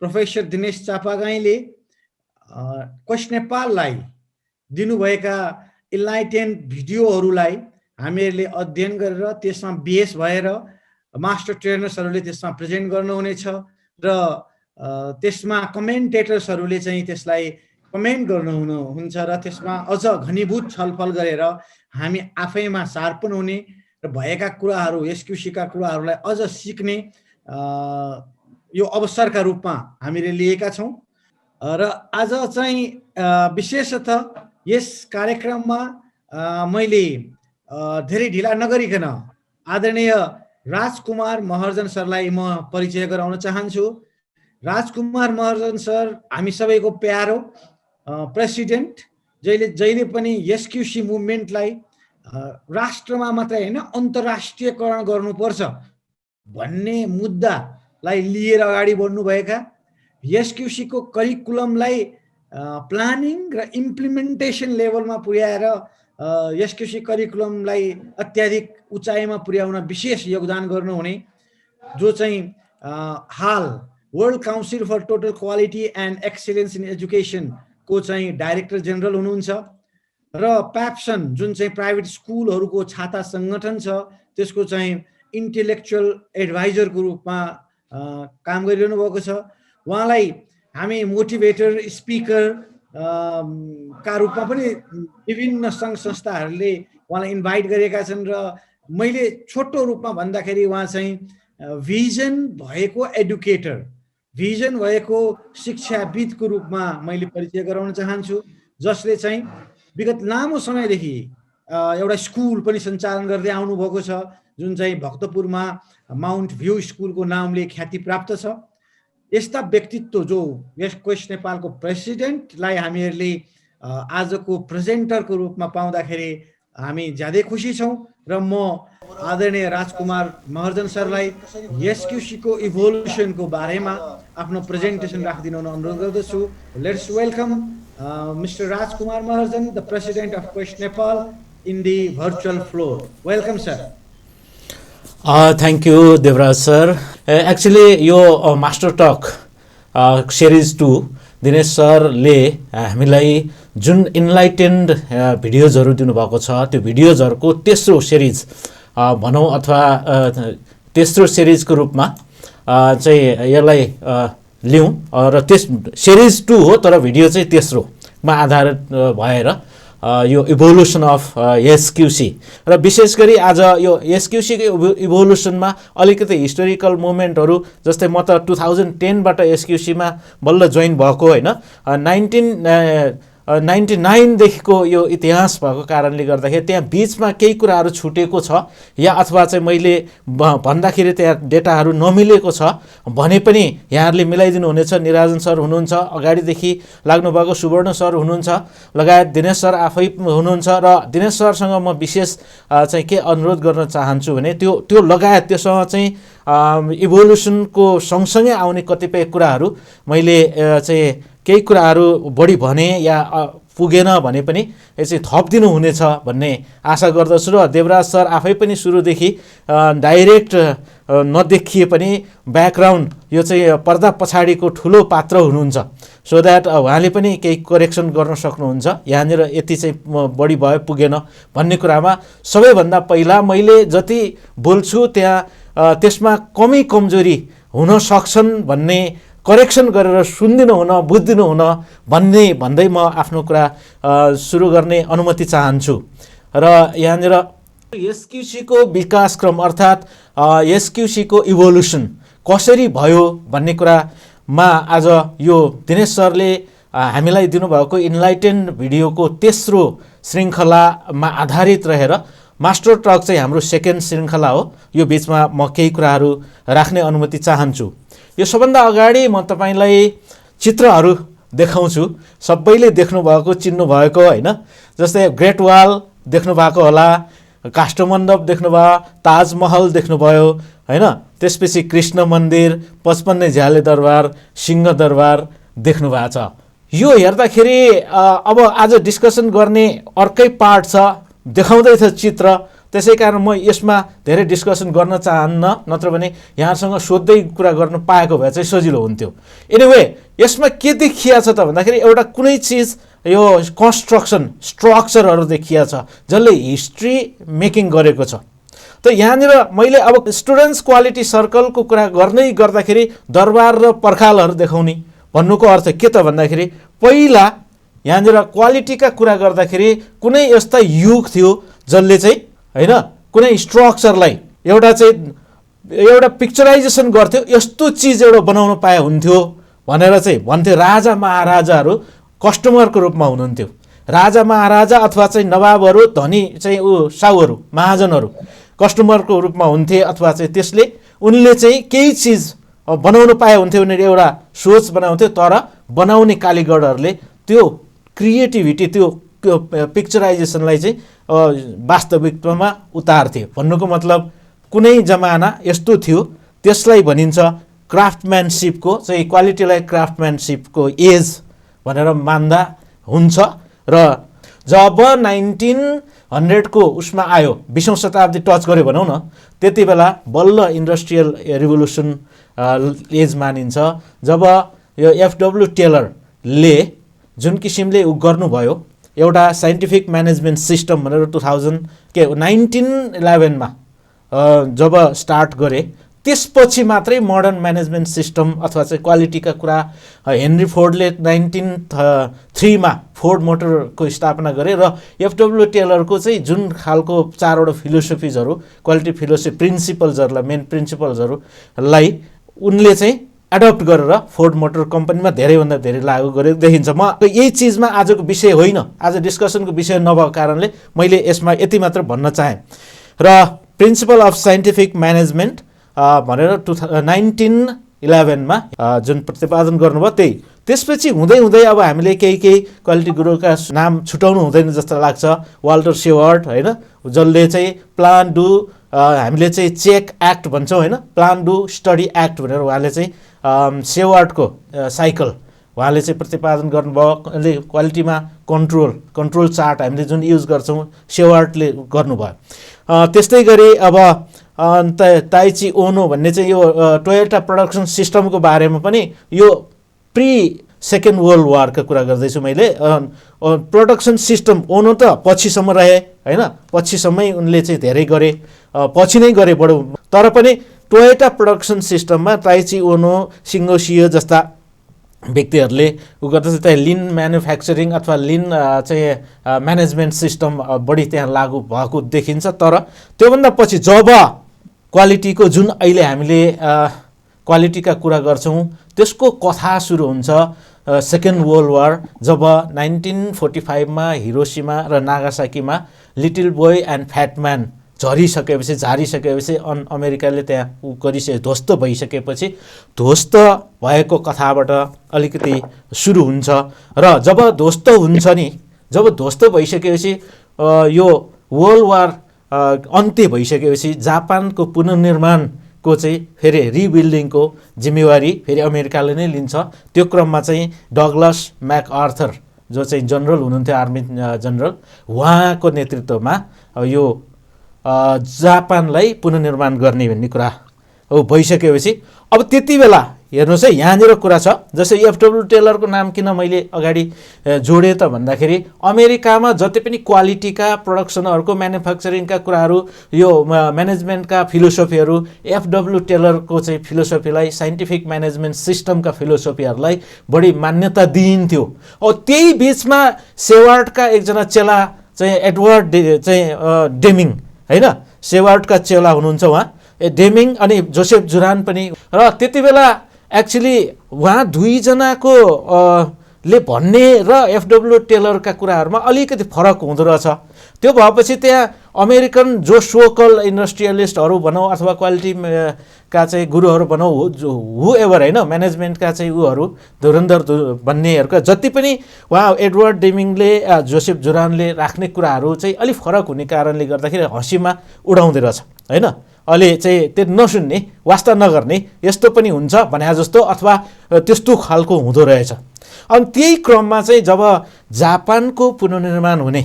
Professor Dinesh चापागाईले quest नेपाललाई दिनुभएका enlightened भिडियोहरूलाई हामीहरूले अध्ययन गरेर त्यसमा बेस भएर मास्टर ट्रेनर्सहरूले त्यसमा प्रेजेन्ट गर्नुहुनेछ र त्यसमा कमेन्टेटर्सहरूले चाहिँ त्यसलाई कमेन्ट गर्नुहुन्छ र त्यसमा अझ घनीभूत छलफल गरेर हामी आफैमा शार्पन हुने र भएका कुराहरू एसक्युसीका कुराहरूलाई अझ सिक्ने यो अवसरका रूपमा हामीले लिएका छौँ र आज चाहिँ विशेषतः यस कार्यक्रममा मैले धेरै ढिला नगरिकन आदरणीय राजकुमार महर्जन सरलाई म परिचय गराउन चाहन्छु। राजकुमार महर्जन सर हामी सबैको प्यारो प्रेसिडेन्ट, जहिले पनि एसक्युसी मुभमेन्टलाई राष्ट्रमा मात्रै होइन अन्तर्राष्ट्रियकरण गर्नुपर्छ भन्ने मुद्दालाई लिएर अगाडि बढ्नुभएका, एसक्युसीको करिकुलमलाई प्लानिङ र इम्प्लिमेन्टेसन लेभलमा पुर्याएर एसक्युसी करिकुलमलाई अत्याधिक उचाइमा पुर्याउन विशेष योगदान गर्नुहुने, जो चाहिँ हाल world council for total quality and excellence in education को चाहिँ डाइरेक्टर जेनरल हुनुहुन्छ र प्याप्सन जुन चाहिँ प्राइभेट स्कुलहरूको छाता सङ्गठन छ त्यसको चाहिँ इन्टेलेक्चुअल एडभाइजरको रूपमा काम गरिरहनु भएको छ। उहाँलाई हामी मोटिभेटर स्पिकर का रूपमा पनि विभिन्न सङ्घ संस्थाहरूले उहाँलाई इन्भाइट गरेका छन् र मैले छोटो रूपमा भन्दाखेरि उहाँ चाहिँ भिजन भएको एडुकेटर, भिजन भएको शिक्षाविदको रूपमा मैले परिचय गराउन चाहन्छु, जसले चाहिँ विगत लामो समयदेखि एउटा स्कुल पनि सञ्चालन गर्दै आउनुभएको छ जुन चाहिँ भक्तपुरमा माउन्ट भ्यू स्कुलको नामले ख्याति प्राप्त छ। यस्ता व्यक्तित्व जो यस क्वेस्ट नेपालको प्रेसिडेन्टलाई हामीहरूले आजको प्रेजेन्टरको रूपमा पाउँदाखेरि हामी ज्यादै खुसी छौँ र म आदरणीय राजकुमार महर्जन सरलाई एसक्युसीको इभोल्युसनको बारेमा आफ्नो प्रेजेन्टेसन राखिदिनु अनुरोध गर्दछु। Let's welcome mister Rajkumar Maharjan, the president of Quest Nepal in the virtual floor. Welcome sir. Thank you Devraj sir. Actually यो मास्टर टक सिरिज 2 दिनेश सरले हामीलाई जुन इन्लाइटेन्ड भिडियोजहरू दिनुभएको छ त्यो भिडियोजहरूको तेस्रो सिरिज भनौँ अथवा तेस्रो सिरिजको रूपमा चाहिँ यसलाई लिउँ र त्यस सिरिज 2 हो तर भिडियो चाहिँ तेस्रोमा आधारित भएर यो इभोल्युसन अफ एसक्युसी र विशेष गरी आज यो एसक्युसीको इभोल्युसनमा अलिकति हिस्टोरिकल मोमेन्टहरू, जस्तै म त 2010बाट एसक्युसीमा बल्ल जोइन भएको होइन, 1999देखिको यो इतिहास भएको कारणले गर्दाखेरि त्यहाँ बिचमा केही कुराहरू छुटेको छ या अथवा चाहिँ मैले भन्दाखेरि त्यहाँ डेटाहरू नमिलेको छ भने पनि यहाँहरूले मिलाइदिनु हुनेछ। निराजन सर हुनुहुन्छ, अगाडिदेखि लाग्नुभएको सुवर्ण सर हुनुहुन्छ, लगायत दिनेश सर आफै हुनुहुन्छ र दिनेश सरसँग म विशेष चाहिँ के अनुरोध गर्न चाहन्छु भने त्यो लगायत त्योसँग चाहिँ इभोल्युसनको सँगसँगै आउने कतिपय कुराहरू मैले चाहिँ केही कुराहरू बढी भने या पुगेन भने पनि यो चाहिँ थपिदिनु हुनेछ भन्ने आशा गर्दछु र देवराज सर आफै पनि सुरुदेखि डाइरेक्ट नदेखिए पनि ब्याकग्राउन्ड यो चाहिँ पर्दा पछाडिको ठुलो पात्र हुनुहुन्छ, सो द्याट उहाँले पनि केही करेक्सन गर्न सक्नुहुन्छ। यहाँनिर यति चाहिँ बढी भयो पुगेन भन्ने कुरामा सबैभन्दा पहिला मैले जति बोल्छु त्यहाँ त्यसमा कमी कमजोरी हुन सक्छन् भन्ने करेक्सन गरेर सुनिदिनु हुन बुझिदिनु हुन भन्दै म आफ्नो कुरा सुरु गर्ने अनुमति चाहन्छु। र यहाँनिर एसक्युसीको विकासक्रम अर्थात् एसक्युसीको इभोल्युसन कसरी भयो भन्ने कुरामा आज यो दिनेश सरले हामीलाई दिनुभएको इन्लाइटेन्ड भिडियोको तेस्रो श्रृङ्खलामा आधारित रहेर मास्टर टक चाहिँ हाम्रो सेकेन्ड श्रृङ्खला हो। यो बिचमा म केही कुराहरू राख्ने अनुमति चाहन्छु। यो सबभन्दा अगाडि म तपाईँलाई चित्रहरू देखाउँछु, सबैले देख्नुभएको चिन्नुभएको होइन, जस्तै ग्रेट वाल देख्नुभएको होला, काष्ठमण्डप देख्नुभयो, ताजमहल देख्नुभयो होइन, त्यसपछि कृष्ण मन्दिर, 55 झ्याले दरबार, सिंह दरबार देख्नुभएको छ। यो हेर्दाखेरि अब आज डिस्कसन गर्ने अर्कै पार्ट छ, देखाउँदैछ चित्र, त्यसै कारण म यसमा धेरै डिस्कसन गर्न चाहन्न, नत्र भने यहाँसँग सोध्दै कुरा गर्न पाएको भए चाहिँ सजिलो हुन्थ्यो। एनिवे यसमा के देखिया छ त भन्दाखेरि एउटा कुनै चिज यो कन्स्ट्रक्सन स्ट्रक्चरहरू देखिया छ जसले हिस्ट्री मेकिङ गरेको छ। त यहाँनिर मैले अब स्टुडेन्ट्स क्वालिटी सर्कलको कुरा गर्नै गर्दाखेरि दरबार र पर्खालहरू देखाउने भन्नुको अर्थ के त भन्दाखेरि पहिला यहाँनिर क्वालिटीका कुरा गर्दाखेरि कुनै यस्ता युग थियो जसले चाहिँ होइन कुनै स्ट्रक्चरलाई एउटा पिक्चराइजेसन गर्थ्यो, यस्तो चिज एउटा बनाउन पाए हुन्थ्यो भनेर चाहिँ भन्थ्यो। राजा महाराजाहरू कस्टमरको रूपमा हुनुहुन्थ्यो। राजा महाराजा अथवा चाहिँ नवाबहरू, धनी चाहिँ साहुहरू, महाजनहरू कस्टमरको रूपमा हुन्थे, अथवा चाहिँ त्यसले उनले चाहिँ केही चिज बनाउनु पाए हुन्थ्यो भनेर एउटा सोच बनाउँथ्यो। तर बनाउने कालीगढहरूले त्यो क्रिएटिभिटी, त्यो पिक्चराइजेसनलाई चाहिँ वास्तविकतामा उतार्थे। भन्नुको मतलब कुनै जमाना यस्तो थियो, त्यसलाई भनिन्छ क्राफ्टम्यानसिपको चाहिँ क्वालिटीलाई क्राफ्टम्यानसिपको एज भनेर मान्दा हुन्छ। र जब 1900 को उसमा आयो, 20औं शताब्दी टच गर्यो भनौँ न, त्यति बेला बल्ल इन्डस्ट्रियल रिभोल्युसन एज मानिन्छ। जब यो एफडब्ल्यू टेलरले जुन किसिमले गर्नुभयो एउटा साइन्टिफिक म्यानेजमेन्ट सिस्टम भनेर 1911 मा जब स्टार्ट गरे, त्यसपछि मात्रै मोडर्न म्यानेजमेन्ट सिस्टम अथवा चाहिँ क्वालिटीका कुरा हेनरी फोर्डले 1903 मा फोर्ड मोटरको स्थापना गरे। र एफडब्ल्यू टेलरको चाहिँ जुन खालको 4वटा फिलोसफिजहरू, क्वालिटी फिलोसफी प्रिन्सिपल्सहरूलाई, मेन प्रिन्सिपल्सहरूलाई उनले चाहिँ एडप्ट गरेर फोर्ड मोटर कम्पनीमा धेरैभन्दा धेरै लागू गरेको देखिन्छ। म यही चिजमा आजको विषय होइन, आज डिस्कसनको विषय नभएको कारणले मैले यसमा यति मात्र भन्न चाहेँ। र प्रिन्सिपल अफ साइन्टिफिक म्यानेजमेन्ट भनेर 1911 मा जुन प्रतिपादन गर्नुभयो त्यही। त्यसपछि हुँदै हुँदै अब हामीले केही क्वालिटी गुरुका नाम छुटाउनु हुँदैन जस्तो लाग्छ। वाल्टर सेवार्ट होइन, जसले चाहिँ प्लान डु, हामीले चाहिँ चेक एक्ट भन्छौँ होइन, प्लान डु स्टडी एक्ट भनेर उहाँले चाहिँ सेवार्टको साइकल उहाँले चाहिँ प्रतिपादन गर्नुभयो। क्वालिटीमा कन्ट्रोल चार्ट हामीले जुन युज गर्छौँ सेवार्टले गर्नुभयो। त्यस्तै गरी अब ताइची ओनो भन्ने चाहिँ यो टोयोटा प्रोडक्सन सिस्टमको बारेमा पनि यो प्री सेकेन्ड वर्ल्ड वारका कुरा गर्दैछु मैले। प्रोडक्सन सिस्टम ओनो त पछिसम्म रहे होइन, पछिसम्मै उनले चाहिँ धेरै गरे, पछि नै गरे बडो। तर पनि टोयोटा प्रोडक्सन सिस्टममा ताइची ओनो, सिङ्गो सियो जस्ता व्यक्तिहरूले गर्दा चाहिँ लिन म्यानुफ्याक्चरिङ अथवा लिन चाहिँ म्यानेजमेन्ट सिस्टम बढी त्यहाँ लागू भएको देखिन्छ। तर त्योभन्दा पछि जब क्वालिटीको जुन अहिले हामीले क्वालिटीका कुरा गर्छौँ त्यसको कथा सुरु हुन्छ सेकेन्ड वर्ल्ड वार, जब 1945 मा हिरोसिमा र नागासाकीमा little boy and fat man झारिसकेपछि अमेरिकाले त्यहाँ ध्वस्त भइसकेपछि ध्वस्त भएको कथाबाट अलिकति सुरु हुन्छ। र जब ध्वस्त हुन्छ नि, जब ध्वस्त भइसकेपछि यो वर्ल्ड वार अन्त्य भइसकेपछि जापानको पुनर्निर्माणको चाहिँ फेरि रिबिल्डिङको जिम्मेवारी फेरि अमेरिकाले नै लिन्छ। त्यो क्रममा चाहिँ डगलस म्याकआर्थर जो चाहिँ जनरल हुनुहुन्थ्यो, आर्मी जनरल, उहाँको नेतृत्वमा यो जापानलाई पुनर्निर्माण गर्ने भन्ने कुरा भइसकेपछि अब त्यति बेला हेर्नुहोस् है, यहाँनिर कुरा छ। जस्तै एफडब्ल्यू टेलरको नाम किन मैले अगाडि जोडेँ त भन्दाखेरि अमेरिकामा जति पनि क्वालिटीका प्रोडक्सनहरूको म्यानुफ्याक्चरिङका कुराहरू, यो म्यानेजमेन्टका फिलोसफीहरू, एफडब्ल्यू टेलरको चाहिँ फिलोसफीलाई, साइन्टिफिक म्यानेजमेन्ट सिस्टमका फिलोसफीहरूलाई बढी मान्यता दिइन्थ्यो। त्यही बिचमा सेवार्टका एकजना चेला चाहिँ एडवर्ड डेमिङ होइन, सेवार्टका चेला हुनुहुन्छ उहाँ डेमिङ, अनि जोसेफ जुरान पनि। र त्यति बेला एक्चुली उहाँ दुईजनाको ले भन्ने र एफडब्ल्यू टेलरका कुराहरूमा अलिकति फरक हुँदो रहेछ। त्यो भएपछि त्यहाँ अमेरिकन जो सोकल इन्डस्ट्रियलिस्टहरू भनौँ अथवा क्वालिटीका चाहिँ गुरुहरू भनौँ, हु एभर होइन, म्यानेजमेन्टका चाहिँ उहरू धुरन्धर भन्नेहरूका जति पनि उहाँ एडवर्ड डेमिङले, जोसेफ जुरानले राख्ने कुराहरू चाहिँ अलिक फरक हुने कारणले गर्दाखेरि हँसीमा उडाउँदै रहेछ होइन। अहिले चाहिँ त्यो नसुन्ने, वास्ता नगर्ने, यस्तो पनि हुन्छ भने जस्तो अथवा त्यस्तो खालको हुँदो रहेछ। अनि त्यही क्रममा चाहिँ जब जापानको पुनर्निर्माण हुने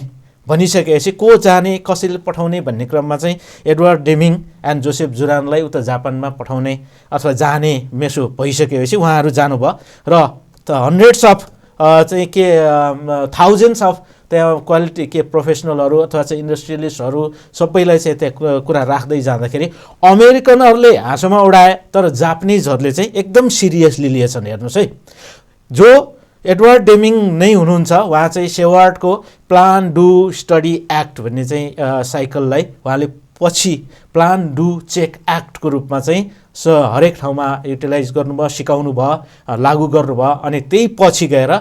भनिसकेपछि को जाने कसैले पठाउने भन्ने क्रममा चाहिँ एडवर्ड डेमिङ एन्ड जोसेफ जुरानलाई उता जापानमा पठाउने अथवा जाने मेसो भइसकेपछि उहाँहरू जानुभयो र हन्ड्रेड्स अफ चाहिँ के थाउजन्ड्स अफ त्यहाँ क्वालिटी के प्रोफेसनलहरू अथवा चाहिँ इन्डस्ट्रियलिस्टहरू सबैलाई चाहिँ त्यहाँ कुरा राख्दै जाँदाखेरि अमेरिकनहरूले हाँसोमा उडाए तर जापानिजहरूले चाहिँ एकदम सिरियसली लिएछन्। हेर्नुहोस् है, जो एडवर्ड डेमिङ नै हुनुहुन्छ, उहाँ चाहिँ सेवार्डको प्लान डु स्टडी एक्ट भन्ने चाहिँ साइकललाई उहाँले पछि प्लान डु चेक एक्टको रूपमा चाहिँ हरेक ठाउँमा युटिलाइज गर्नुभयो, सिकाउनु भयो, लागू गर्नुभयो। अनि त्यही पछि गएर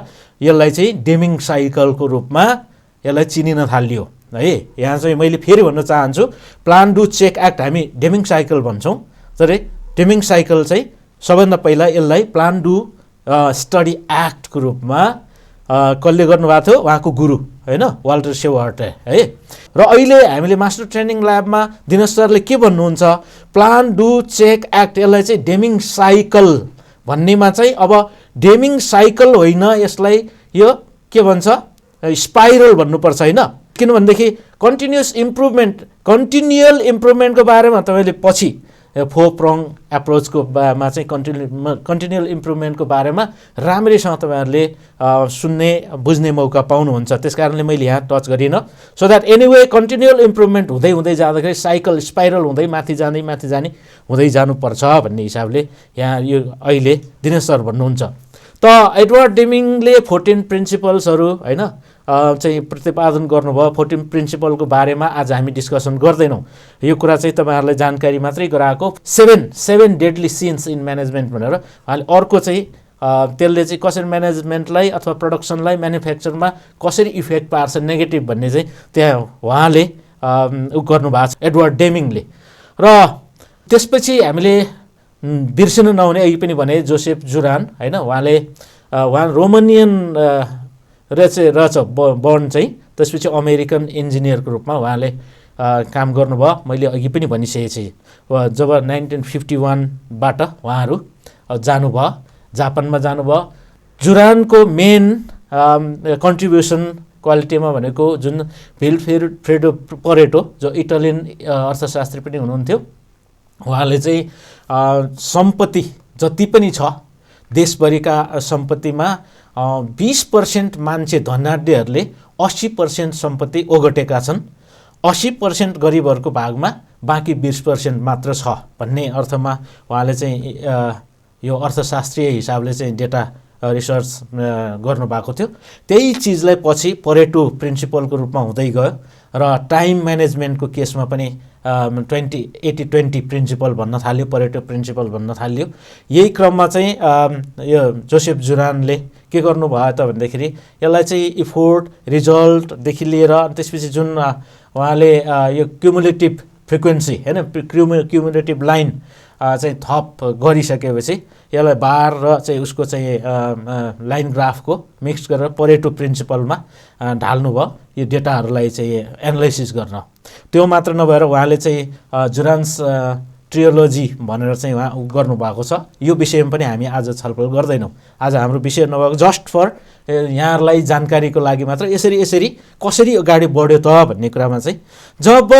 यसलाई चाहिँ डेमिङ साइकलको रूपमा यसलाई चिनिन थालियो है। यहाँ चाहिँ मैले फेरि भन्न चाहन्छु, प्लान डु चेक एक्ट हामी डेमिङ साइकल भन्छौँ, तर डेमिङ साइकल चाहिँ सबभन्दा पहिला यसलाई प्लान डु स्टडी एक्टको रूपमा कसले गर्नुभएको थियो, उहाँको गुरु होइन, वाल्टर सेवार्ट है। र अहिले हामीले मास्टर ट्रेनिङ ल्याबमा दिनेश सरले के भन्नुहुन्छ, प्लान डु चेक एक्ट यसलाई चाहिँ डेमिङ साइकल भन्नेमा चाहिँ अब डेमिङ साइकल होइन, यसलाई यो के भन्छ स्पाइरल भन्नुपर्छ होइन। किनभनेदेखि कन्टिन्युअल इम्प्रुभमेन्टको बारेमा तपाईँले पछि 4 prong एप्रोचको मा चाहिँ कन्टिन्युअल इम्प्रुभमेन्टको बारेमा राम्रैसँग तपाईँहरूले सुन्ने बुझ्ने मौका पाउनुहुन्छ। त्यस कारणले मैले यहाँ टच गरिनँ, सो द्याट एनिवे कन्टिन्युअल इम्प्रुभमेन्ट हुँदै हुँदै जाँदाखेरि साइकल स्पाइरल हुँदै माथि जाने हुँदै जानुपर्छ भन्ने हिसाबले यहाँ यो अहिले दिनेश सर भन्नुहुन्छ। त एडवर्ड डेमिङले 14 प्रिन्सिपल्सहरू होइन चाहिँ प्रतिपादन गर्नुभयो। 14 प्रिन्सिपलको बारेमा आज हामी डिस्कसन गर्दैनौँ, यो कुरा चाहिँ तपाईँहरूलाई जानकारी मात्रै गराएको। 7 डेडली सिन्स इन म्यानेजमेन्ट भनेर उहाँले अर्को चाहिँ त्यसले चाहिँ कसरी म्यानेजमेन्टलाई अथवा प्रोडक्सनलाई म्यानुफ्याक्चरमा कसरी इफेक्ट पार्छ नेगेटिभ भन्ने चाहिँ त्यहाँ उहाँले गर्नुभएको छ एडवर्ड डेमिङले। र त्यसपछि हामीले बिर्सिनु नहुने अघि पनि भने जोसेफ जुरान होइन, उहाँ रोमनियन रहेछ बर्न चाहिँ, त्यसपछि अमेरिकन इन्जिनियरको रूपमा उहाँले काम गर्नुभयो। मैले अघि पनि भनिसकेको छु, जब 1951बाट उहाँहरू जानुभयो, जापानमा जानुभयो। जुरानको मेन कन्ट्रिब्युसन क्वालिटीमा भनेको जुन विल्फ्रेडो परेटो जो इटालियन अर्थशास्त्री पनि हुनुहुन्थ्यो, उहाँले चाहिँ सम्पत्ति जति पनि छ देशभरिका सम्पत्तिमा 20% मान्छे धनाढ्यहरूले 80% सम्पत्ति ओगटेका छन्, 80% गरिबहरूको भागमा बाँकी 20% मात्र छ भन्ने अर्थमा उहाँले चाहिँ यो अर्थशास्त्रीय हिसाबले चाहिँ डेटा रिसर्च गर्नुभएको थियो। त्यही चिजलाई पछि परेटो प्रिन्सिपलको रूपमा हुँदै गयो र टाइम म्यानेजमेन्टको केसमा पनि 80-20 प्रिन्सिपल भन्न थाल्यो, परेटो प्रिन्सिपल भन्न थाल्यो। यही क्रममा चाहिँ यो जोसेफ जुरानले के गर्नुभयो त भन्दाखेरि यसलाई चाहिँ इफोर्ट रिजल्टदेखि लिएर त्यसपछि जुन उहाँले यो क्युमुलेटिभ फ्रिक्वेन्सी होइन क्युमुलेटिभ लाइन चाहिँ थप गरिसकेपछि यसलाई बार र चाहिँ उसको चाहिँ लाइन ग्राफको मिक्स गरेर परेटो प्रिन्सिपलमा ढाल्नुभयो यो डेटाहरूलाई चाहिँ एनालाइसिस गर्न। त्यो मात्र नभएर उहाँले चाहिँ जुरान्स ट्रियोलोजी भनेर चाहिँ उहाँ गर्नुभएको छ। यो विषयमा पनि हामी आज छलफल गर्दैनौँ, आज हाम्रो विषय नभएको जस्ट फर यहाँहरूलाई जानकारीको लागि मात्र यसरी कसरी अगाडि बढ्यो त भन्ने कुरामा चाहिँ जब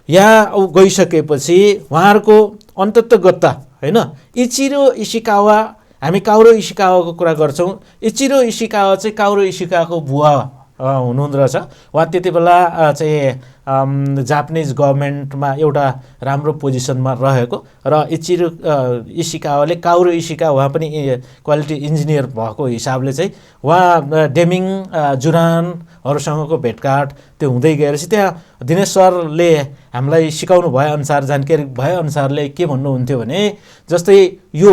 यहाँ गइसकेपछि उहाँहरूको अन्ततगत्ता होइन इचिरो इसिकावा, हामी काउरो इसिकावाको कुरा गर्छौँ, इचिरो इसिकावा चाहिँ काउरो इसिकावाको बुवा हुनुहुँदो रहेछ। उहाँ त्यति बेला चाहिँ जापानिज गभर्मेन्टमा एउटा राम्रो पोजिसनमा रहेको र इचिरो इसिकावाले काउरो इसिकावा उहाँ पनि क्वालिटी इन्जिनियर भएको हिसाबले चाहिँ उहाँ डेमिङ जुरानहरूसँगको भेटघाट त्यो हुँदै गएपछि त्यहाँ दिनेश सरले हामीलाई सिकाउनु भएअनुसार जानकारी भएअनुसारले के भन्नुहुन्थ्यो भने जस्तै यो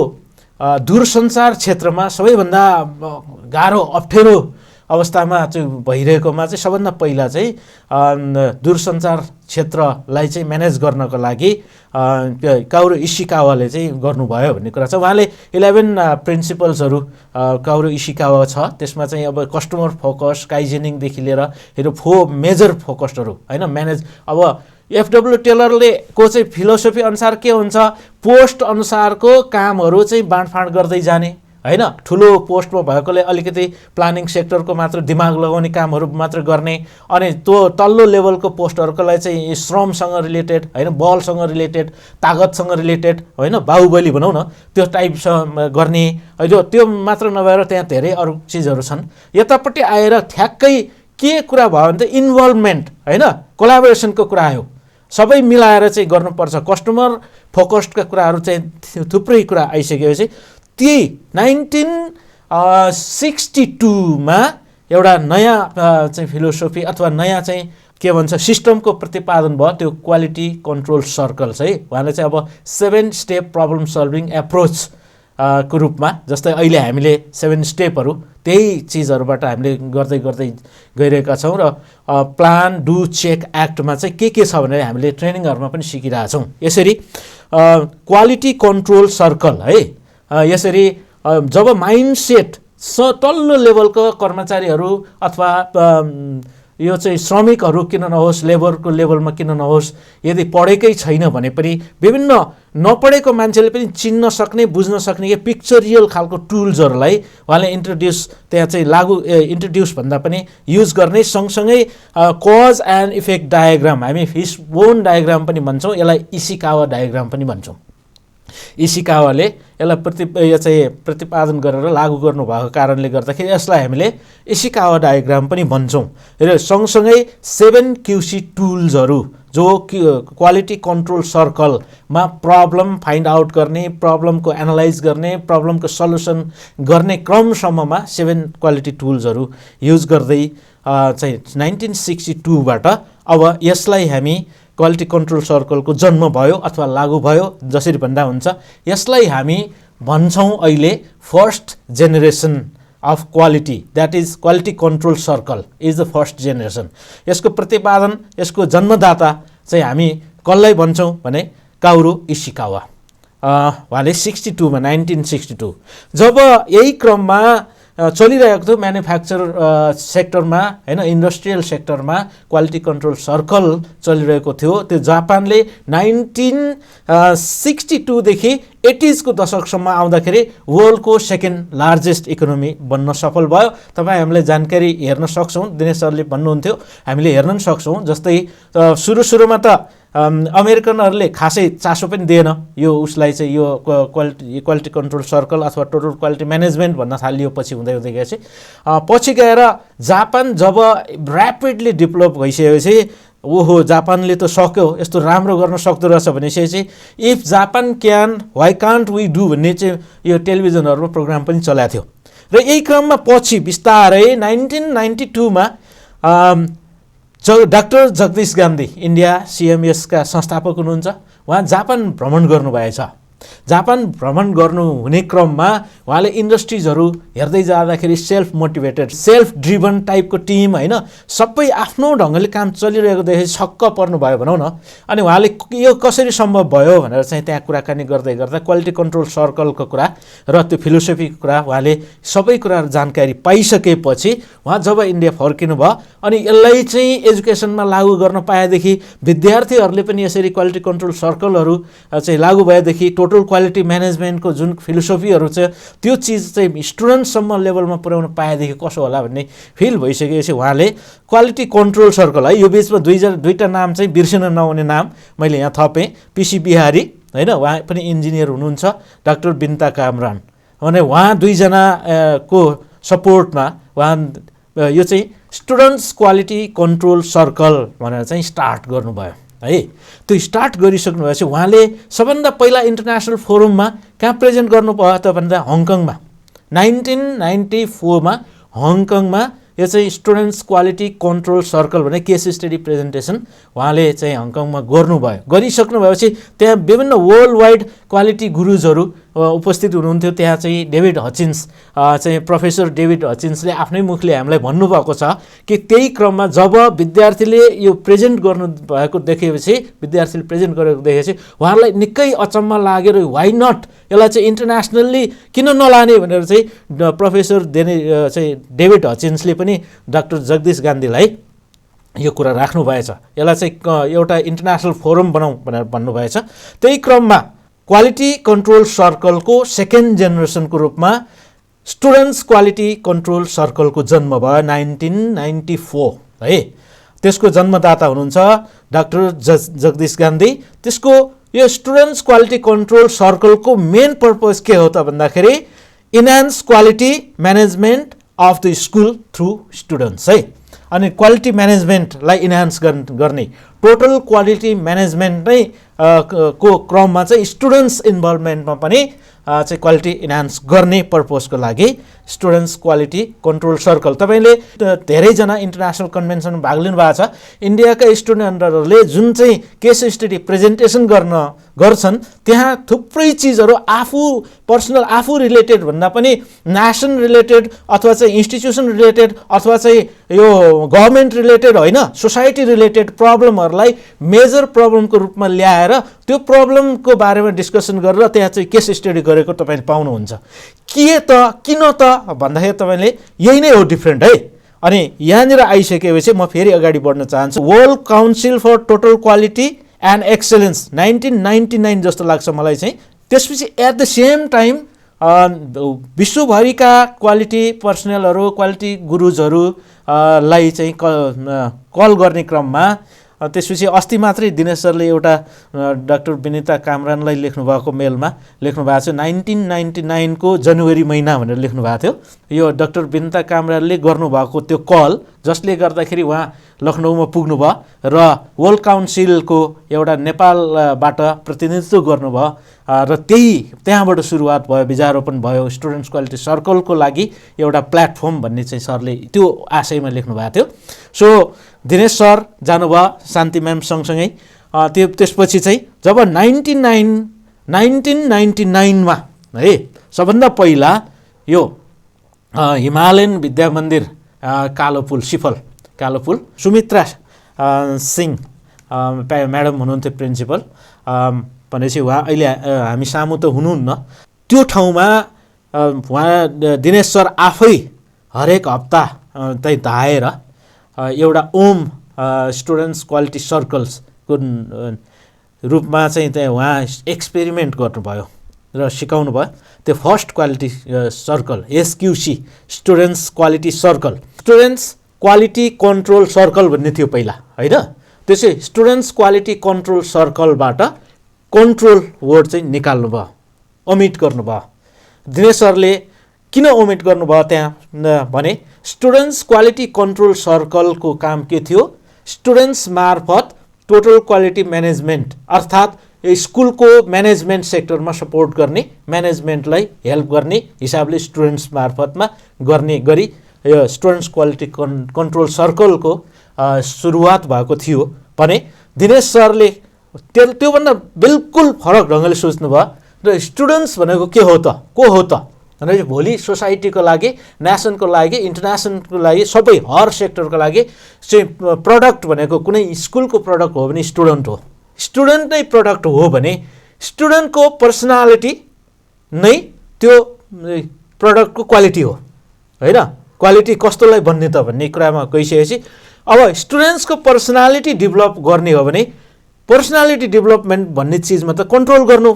दूरसञ्चार क्षेत्रमा सबैभन्दा गाह्रो अप्ठ्यारो अवस्थामा चाहिँ भइरहेकोमा चाहिँ सबभन्दा पहिला चाहिँ दूरसञ्चार क्षेत्रलाई चाहिँ म्यानेज गर्नको लागि काउरो इसिकावाले चाहिँ गर्नुभयो भन्ने कुरा छ। उहाँले 11 प्रिन्सिपल्सहरू काउरो इसिकावा छ, त्यसमा चाहिँ अब कस्टमर फोकस काइजेनिङदेखि लिएर यो 4 मेजर फोकस्डहरू होइन म्यानेज। अब एफडब्ल्यू टेलरले को चाहिँ फिलोसफी अनुसार के हुन्छ, पोस्ट अनुसारको कामहरू चाहिँ बाँडफाँड गर्दै जाने होइन, ठुलो पोस्टमा भएकोले अलिकति प्लानिङ सेक्टरको मात्र दिमाग लगाउने कामहरू मात्र गर्ने, अनि त्यो तल्लो लेभलको पोस्टहरूकोलाई चाहिँ श्रमसँग रिलेटेड होइन, बलसँग रिलेटेड, तागतसँग रिलेटेड होइन, बाहुबली भनौँ न त्यो टाइपसँग गर्ने। त्यो मात्र नभएर त्यहाँ धेरै अरू चिजहरू छन्। यतापट्टि आएर ठ्याक्कै के कुरा भयो भने त इन्भल्भमेन्ट होइन, कोलाबोरेसनको कुरा आयो। सबै मिलाएर चाहिँ गर्नुपर्छ, कस्टमर फोकस्डका कुराहरू चाहिँ थुप्रै कुरा आइसकेपछि त्यही 1962मा एउटा नयाँ चाहिँ फिलोसोफी अथवा नयाँ चाहिँ के भन्छ सिस्टमको प्रतिपादन भयो, त्यो क्वालिटी कन्ट्रोल सर्कल चाहिँ। उहाँले चाहिँ अब 7 स्टेप प्रब्लम सल्भिङ एप्रोच को रूपमा, जस्तै अहिले हामीले 7 स्टेपहरू त्यही चिजहरूबाट हामीले गर्दै गर्दै गइरहेका छौँ। र प्लान डु चेक एक्टमा चाहिँ के छ भनेर हामीले ट्रेनिङहरूमा पनि सिकिरहेछौँ। यसरी क्वालिटी कन्ट्रोल सर्कल है, यसरी जब माइन्डसेट तल्लो लेभलको कर्मचारीहरू अथवा यो चाहिँ श्रमिकहरू किन नहोस्, लेबरको लेभलमा किन नहोस्, यदि पढेकै छैन भने पनि विभिन्न नपढेको मान्छेले पनि चिन्न सक्ने, बुझ्न सक्ने के पिक्चरियल खालको टुल्सहरूलाई उहाँले त्यहाँ चाहिँ इन्ट्रोड्युस भन्दा पनि युज गर्ने, सँगसँगै कज एन्ड इफेक्ट डायग्राम, हामी फिसबोन डायग्राम पनि भन्छौँ, यसलाई इसिकावा डायग्राम पनि भन्छौँ। इसिकावाले यसलाई यो चाहिँ प्रतिपादन गरेर लागू गर्नुभएको कारणले गर्दाखेरि यसलाई हामीले इसिकावा डायग्राम पनि भन्छौँ। र सँगसँगै 7 QC टुल्सहरू जो क्वालिटी कन्ट्रोल सर्कलमा प्रब्लम फाइन्ड आउट गर्ने, प्रब्लमको एनालाइज गर्ने, प्रब्लमको सल्युसन गर्ने क्रमसम्ममा 7 क्वालिटी टुल्सहरू युज गर्दै चाहिँ 1962बाट अब यसलाई हामी क्वालिटी कन्ट्रोल सर्कलको जन्म भयो अथवा लागू भयो जसरी भन्दा हुन्छ। यसलाई हामी भन्छौँ अहिले first generation of quality, that is quality control circle is the first generation. यसको प्रतिपादन, यसको जन्मदाता चाहिँ हामी कसलाई भन्छौँ भने काउरो इसिकावा। उहाँले 62मा 1962 जब यही क्रममा चलिरहेको थियो म्यानुफ्याक्चर सेक्टरमा होइन, इन्डस्ट्रियल सेक्टरमा क्वालिटी कन्ट्रोल सर्कल चलिरहेको थियो। त्यो जापानले 1962 देखि 80s को दशकसम्म आउँदाखेरि वर्ल्डको सेकेन्ड लार्जेस्ट इकोनोमी बन्न सफल भयो। तपाईँ हामीले जानकारी हेर्न सक्छौँ, दिनेश सरले भन्नुहुन्थ्यो हामीले हेर्न सक्छौँ। जस्तै सुरुमा त अमेरिकनहरूले खासै चासो पनि दिएन यो उसलाई चाहिँ, यो क्वालिटी कन्ट्रोल सर्कल अथवा टोटल क्वालिटी म्यानेजमेन्ट भन्न थालियो पछि हुँदै गएपछि। पछि गएर जापान जब ऱ्यापिडली डेभलप भइसकेपछि ओहो जापानले त सक्यो, यस्तो राम्रो गर्न सक्दो रहेछ भनेपछि if Japan can why can't we do भन्ने चाहिँ यो टेलिभिजनहरूमा प्रोग्राम पनि चलाएको थियो। र यही क्रममा पछि बिस्तारै 1992मा डाक्टर जगदीश गान्धी इन्डिया CMSका संस्थापक हुनुहुन्छ। उहाँ जापान भ्रमण गर्नुभएछ। जापान भ्रमण गर्नु हुने क्रममा उहाँले इन्डस्ट्रिजहरू हेर्दै जाँदाखेरि सेल्फ मोटिभेटेड, सेल्फ ड्रिभन टाइपको टिम होइन, सबै आफ्नो ढङ्गले काम चलिरहेको देखेर छक्क पर्नुभयो भनौँ न। अनि उहाँले यो कसरी सम्भव भयो भनेर चाहिँ त्यहाँ कुराकानी गर्दै गर्दा क्वालिटी कन्ट्रोल सर्कलको कुरा र त्यो फिलोसोफीको कुरा उहाँले सबै कुराहरू जानकारी पाइसकेपछि उहाँ जब इन्डिया फर्किनु भयो अनि यसलाई चाहिँ एजुकेसनमा लागू गर्न पाएदेखि, विद्यार्थीहरूले पनि यसरी क्वालिटी कन्ट्रोल सर्कलहरू चाहिँ लागू भएदेखि टोटल क्वालिटी म्यानेजमेन्टको जुन फिलोसोफीहरू छ त्यो चिज चाहिँ स्टुडेन्टसम्म लेभलमा पुर्याउन पाएदेखि कसो होला भन्ने फिल भइसकेपछि उहाँले क्वालिटी कन्ट्रोल सर्कल है, यो बिचमा दुईवटा नाम चाहिँ बिर्सिन नहुने नाम मैले यहाँ थपेँ, PC बिहारी होइन, उहाँ पनि इन्जिनियर हुनुहुन्छ, डाक्टर बिन्ता कामरान, भने उहाँ दुईजनाको सपोर्टमा उहाँ यो चाहिँ स्टुडेन्ट्स क्वालिटी कन्ट्रोल सर्कल भनेर चाहिँ स्टार्ट गर्नुभयो है। त्यो स्टार्ट गरिसक्नु भएपछि उहाँले सबभन्दा पहिला इन्टरनेसनल फोरममा कहाँ प्रेजेन्ट गर्नुभयो त भन्दा हङकङमा 1994मा हङकङमा यो चाहिँ स्टुडेन्ट्स क्वालिटी कन्ट्रोल सर्कल भन्ने केस स्टडी प्रेजेन्टेसन उहाँले चाहिँ हङकङमा गर्नुभयो। गरिसक्नु भएपछि त्यहाँ विभिन्न वर्ल्ड वाइड क्वालिटी गुरुजहरू उपस्थित हुनुहुन्थ्यो। त्यहाँ चाहिँ डेभिड हचिन्स चाहिँ प्रोफेसर डेभिड हचिन्सले आफ्नै मुखले हामीलाई भन्नुभएको छ कि त्यही क्रममा जब विद्यार्थीले यो प्रेजेन्ट गर्नुभएको देखेपछि, विद्यार्थीले प्रेजेन्ट गरेको देखेपछि उहाँहरूलाई निकै अचम्म लागेर वाइ नट यसलाई चाहिँ इन्टरनेसनल्ली किन नलाने भनेर चाहिँ प्रोफेसर चाहिँ डेभिड हचिन्सले पनि डाक्टर जगदीश गान्धीलाई यो कुरा राख्नुभएछ। यसलाई चाहिँ एउटा इन्टरनेसनल फोरम बनाऊ भनेर भन्नुभएछ। त्यही क्रममा क्वालिटी कन्ट्रोल सर्कलको सेकेन्ड जेनेरेसनको रूपमा स्टुडेन्ट्स क्वालिटी कन्ट्रोल सर्कलको जन्म भयो 1994 है। त्यसको जन्मदाता हुनुहुन्छ डाक्टर जगदीश गान्धी। त्यसको यो स्टुडेन्ट्स क्वालिटी कन्ट्रोल सर्कलको मेन पर्पज के हो त भन्दाखेरि enhance quality management of the school through students है। अनि क्वालिटी म्यानेजमेन्टलाई इन्हान्स गर्ने टोटल क्वालिटी म्यानेजमेन्ट नै को क्रममा चाहिँ स्टुडेन्ट्स इन्भल्भमेन्टमा पनि चाहिँ क्वालिटी इन्हान्स गर्ने पर्पजको लागि स्टुडेन्ट्स क्वालिटी कन्ट्रोल सर्कल। तपाईँले धेरैजना इन्टरनेसनल कन्भेन्सनमा भाग लिनुभएको छ। इन्डियाका स्टुडेन्टहरूले जुन चाहिँ केस स्टडी प्रेजेन्टेसन गर्छन् त्यहाँ थुप्रै चिजहरू पर्सनल आफू रिलेटेड भन्दा पनि नेसन रिलेटेड अथवा चाहिँ इन्स्टिट्युसन रिलेटेड अथवा चाहिँ यो गभर्मेन्ट रिलेटेड होइन, सोसाइटी रिलेटेड प्रब्लमहरूलाई मेजर प्रब्लमको रूपमा ल्याएर त्यो प्रब्लमको बारेमा डिस्कसन गरेर त्यहाँ चाहिँ केस स्टडी गरेको तपाईँले पाउनुहुन्छ। किन त भन्दाखेरि तपाईँले यही नै हो डिफ्रेन्ट है। अनि यहाँनिर आइसकेपछि म फेरि अगाडि बढ्न चाहन्छु। World council for total quality and excellence 1999 जस्तो लाग्छ मलाई चाहिँ। त्यसपछि एट द सेम टाइम विश्वभरिका क्वालिटी पर्सनलहरू क्वालिटी गुरुजहरूलाई चाहिँ कल गर्ने क्रममा त्यसपछि अस्ति मात्रै दिनेश सरले एउटा डाक्टर विनिता कामरानलाई लेख्नुभएको मेलमा लेख्नुभएको छ 1999 को जनवरी महिना भनेर लेख्नुभएको थियो। यो डाक्टर विनिता कामरानले गर्नुभएको त्यो कल जसले गर्दाखेरि उहाँ लखनऊमा पुग्नुभयो र वर्ल्ड काउन्सिलको एउटा नेपालबाट प्रतिनिधित्व गर्नुभयो र त्यहाँबाट सुरुवात भयो, बीजारोपण भयो स्टुडेन्ट्स क्वालिटी सर्कलको लागि एउटा प्लेटफर्म भन्ने चाहिँ सरले त्यो आशयमा लेख्नुभएको थियो। सो दिनेश सर जानुभयो शान्ति म्याम सँगसँगै। त्यसपछि चाहिँ जब 1999 मा है सबभन्दा पहिला यो हिमालयन विद्या मन्दिर कालो पुल सुमित्रा सिंह म्याडम हुनुहुन्थ्यो प्रिन्सिपल भनेपछि उहाँ अहिले हामी सामु त हुनुहुन्न। त्यो ठाउँमा उहाँ दिनेश सर आफै हरेक हप्ता चाहिँ धाएर एउटा ओम स्टुडेन्ट्स क्वालिटी सर्कल्सको रूपमा चाहिँ त्यहाँ उहाँ एक्सपेरिमेन्ट गर्नुभयो र सिकाउनु भयो। त्यो first quality circle SQC students quality circle, students quality control circle भन्ने थियो पहिला होइन। त्यसै स्टुडेन्ट्स क्वालिटी कन्ट्रोल सर्कलबाट कन्ट्रोल वर्ड चाहिँ निकाल्नु भयो, ओमिट गर्नुभयो। दिनेश सरले किन ओमिट गर्नुभयो त्यहाँ भने स्टुडेन्ट्स क्वालिटी कन्ट्रोल सर्कलको काम के थियो? स्टुडेन्ट्स मार्फत टोटल क्वालिटी म्यानेजमेन्ट अर्थात् स्कुलको म्यानेजमेन्ट सेक्टरमा सपोर्ट गर्ने, म्यानेजमेन्टलाई हेल्प गर्ने हिसाबले स्टुडेन्ट्स मार्फतमा गर्ने गरी यो स्टुडेन्ट्स क्वालिटी कन्ट्रोल सर्कलको सुरुवात भएको थियो भने दिनेश सरले त्योभन्दा बिल्कुल फरक ढङ्गले सोच्नुभयो र स्टुडेन्ट्स भनेको के हो त, को हो त भनेर भोलि सोसाइटीको लागि, नेसनको लागि, इन्टरनेसनलको लागि, सबै हर सेक्टरको लागि चाहिँ प्रडक्ट भनेको कुनै स्कुलको प्रडक्ट हो भने स्टुडेन्ट हो। स्टुडेन्ट नै प्रडक्ट हो भने स्टुडेन्टको पर्सनालिटी नै त्यो प्रडक्टको क्वालिटी हो होइन। क्वालिटी कस्तोलाई भन्ने त भन्ने कुरामा गइसकेपछि अब स्टुडेन्ट्सको पर्सनालिटी डेभलप गर्ने हो भने पर्सनालिटी डेभलपमेन्ट भन्ने चिजमा त कन्ट्रोल गर्नु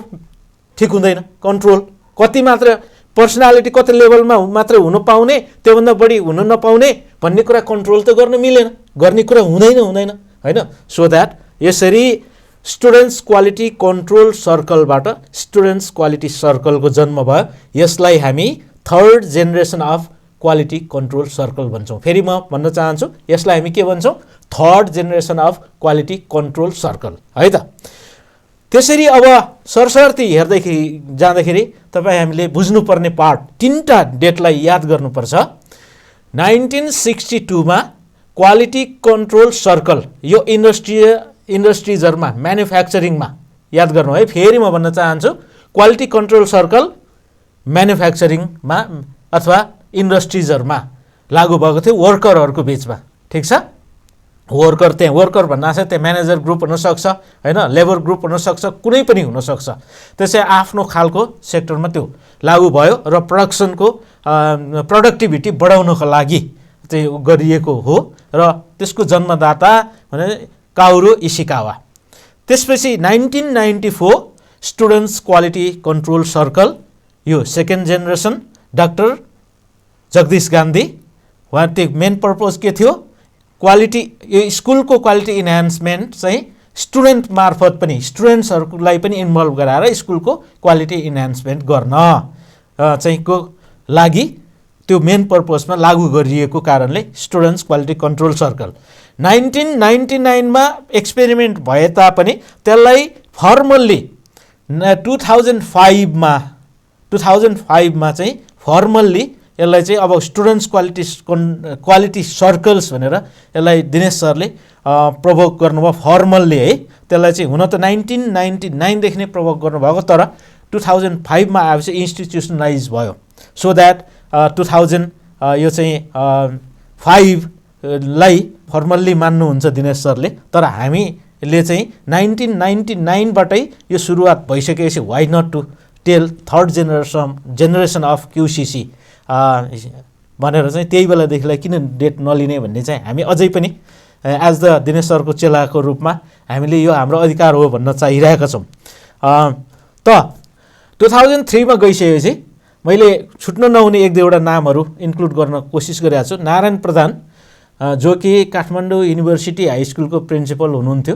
ठिक हुँदैन। कन्ट्रोल कति मात्र पर्सनालिटी कति लेभलमा मात्र हुनु पाउने, त्योभन्दा बढी हुन नपाउने भन्ने कुरा कन्ट्रोल त गर्न मिलेन, गर्ने कुरा हुँदैन होइन। सो द्याट यसरी स्टुडेन्ट्स क्वालिटी कन्ट्रोल सर्कलबाट स्टुडेन्ट्स क्वालिटी सर्कलको जन्म भयो। यसलाई हामी third generation of quality control circle भन्छौँ। फेरि म भन्न चाहन्छु यसलाई हामी के भन्छौँ? Third generation of quality control circle है त। त्यसरी अब सरसर्ती हेर्दै जाँदाखेरि तपाईँ हामीले बुझ्नुपर्ने पार्ट तीनटा डेटलाई याद गर्नुपर्छ। 1962 मा क्वालिटी कन्ट्रोल सर्कल यो इन्डस्ट्रिजहरूमा म्यानुफ्याक्चरिङमा याद गर्नु है। फेरि म भन्न चाहन्छु क्वालिटी कन्ट्रोल सर्कल म्यानुफ्याक्चरिङमा अथवा इन्डस्ट्रिजहरूमा लागू भएको थियो वर्करहरूको बिचमा, ठिक छ। वर्कर त्यहाँ वर्कर भन्नासाथ त्यहाँ म्यानेजर ग्रुप हुनसक्छ होइन, लेबर ग्रुप हुनसक्छ, कुनै पनि हुनसक्छ। त्यसै आफ्नो खालको सेक्टरमा त्यो लागू भयो र प्रोडक्टिभिटी बढाउनको लागि चाहिँ गरिएको हो र त्यसको जन्मदाता भने काओरू इसिकावा। त्यसपछि 1994 स्टुडेन्ट्स क्वालिटी कन्ट्रोल सर्कल यो second generation doctor Jagdish Gandhi उहाँको मेन पर्पज के थियो क्वालिटी यो स्कुलको क्वालिटी इन्हान्समेन्ट चाहिँ स्टुडेन्ट मार्फत पनि स्टुडेन्ट्सहरूलाई पनि इन्भल्भ गराएर स्कुलको क्वालिटी इन्हान्समेन्ट गर्न चाहिँ को लागि त्यो मेन पर्पजमा लागू गरिएको कारणले students quality control circle 1999 experiment भए तापनि त्यसलाई फर्मल्ली 2005 मा चाहिँ फर्मल्ली यसलाई चाहिँ अब स्टुडेन्ट्स क्वालिटी सर्कल्स भनेर यसलाई दिनेश सरले प्रभोग गर्नुभयो फर्मल्ली है। त्यसलाई चाहिँ हुन त 1999 देखि नै प्रभोग गर्नुभएको तर 2005 मा आएपछि इन्स्टिट्युसनलाइज भयो सो द्याट 2000 यो चाहिँ 5 लाई फर्मल्ली मान्नुहुन्छ दिनेश सरले तर हामीले चाहिँ 1999 बाटै यो सुरुवात भइसकेपछि why not to tell third generation of QCC भनेर चाहिँ त्यही बेलादेखिलाई किन डेट नलिने भन्ने चाहिँ हामी अझै पनि एज द दिनेश सरको चेलाको रूपमा हामीले यो हाम्रो अधिकार हो भन्न चाहिरहेका छौँ। त 2003 मा गइसकेपछि मैले छुट्न नहुने एक दुईवटा नामहरू इन्क्लुड गर्न कोसिस गरेको छु। नारायण प्रधान जो कि काठमाडौँ युनिभर्सिटी हाई स्कुलको प्रिन्सिपल हुनुहुन्थ्यो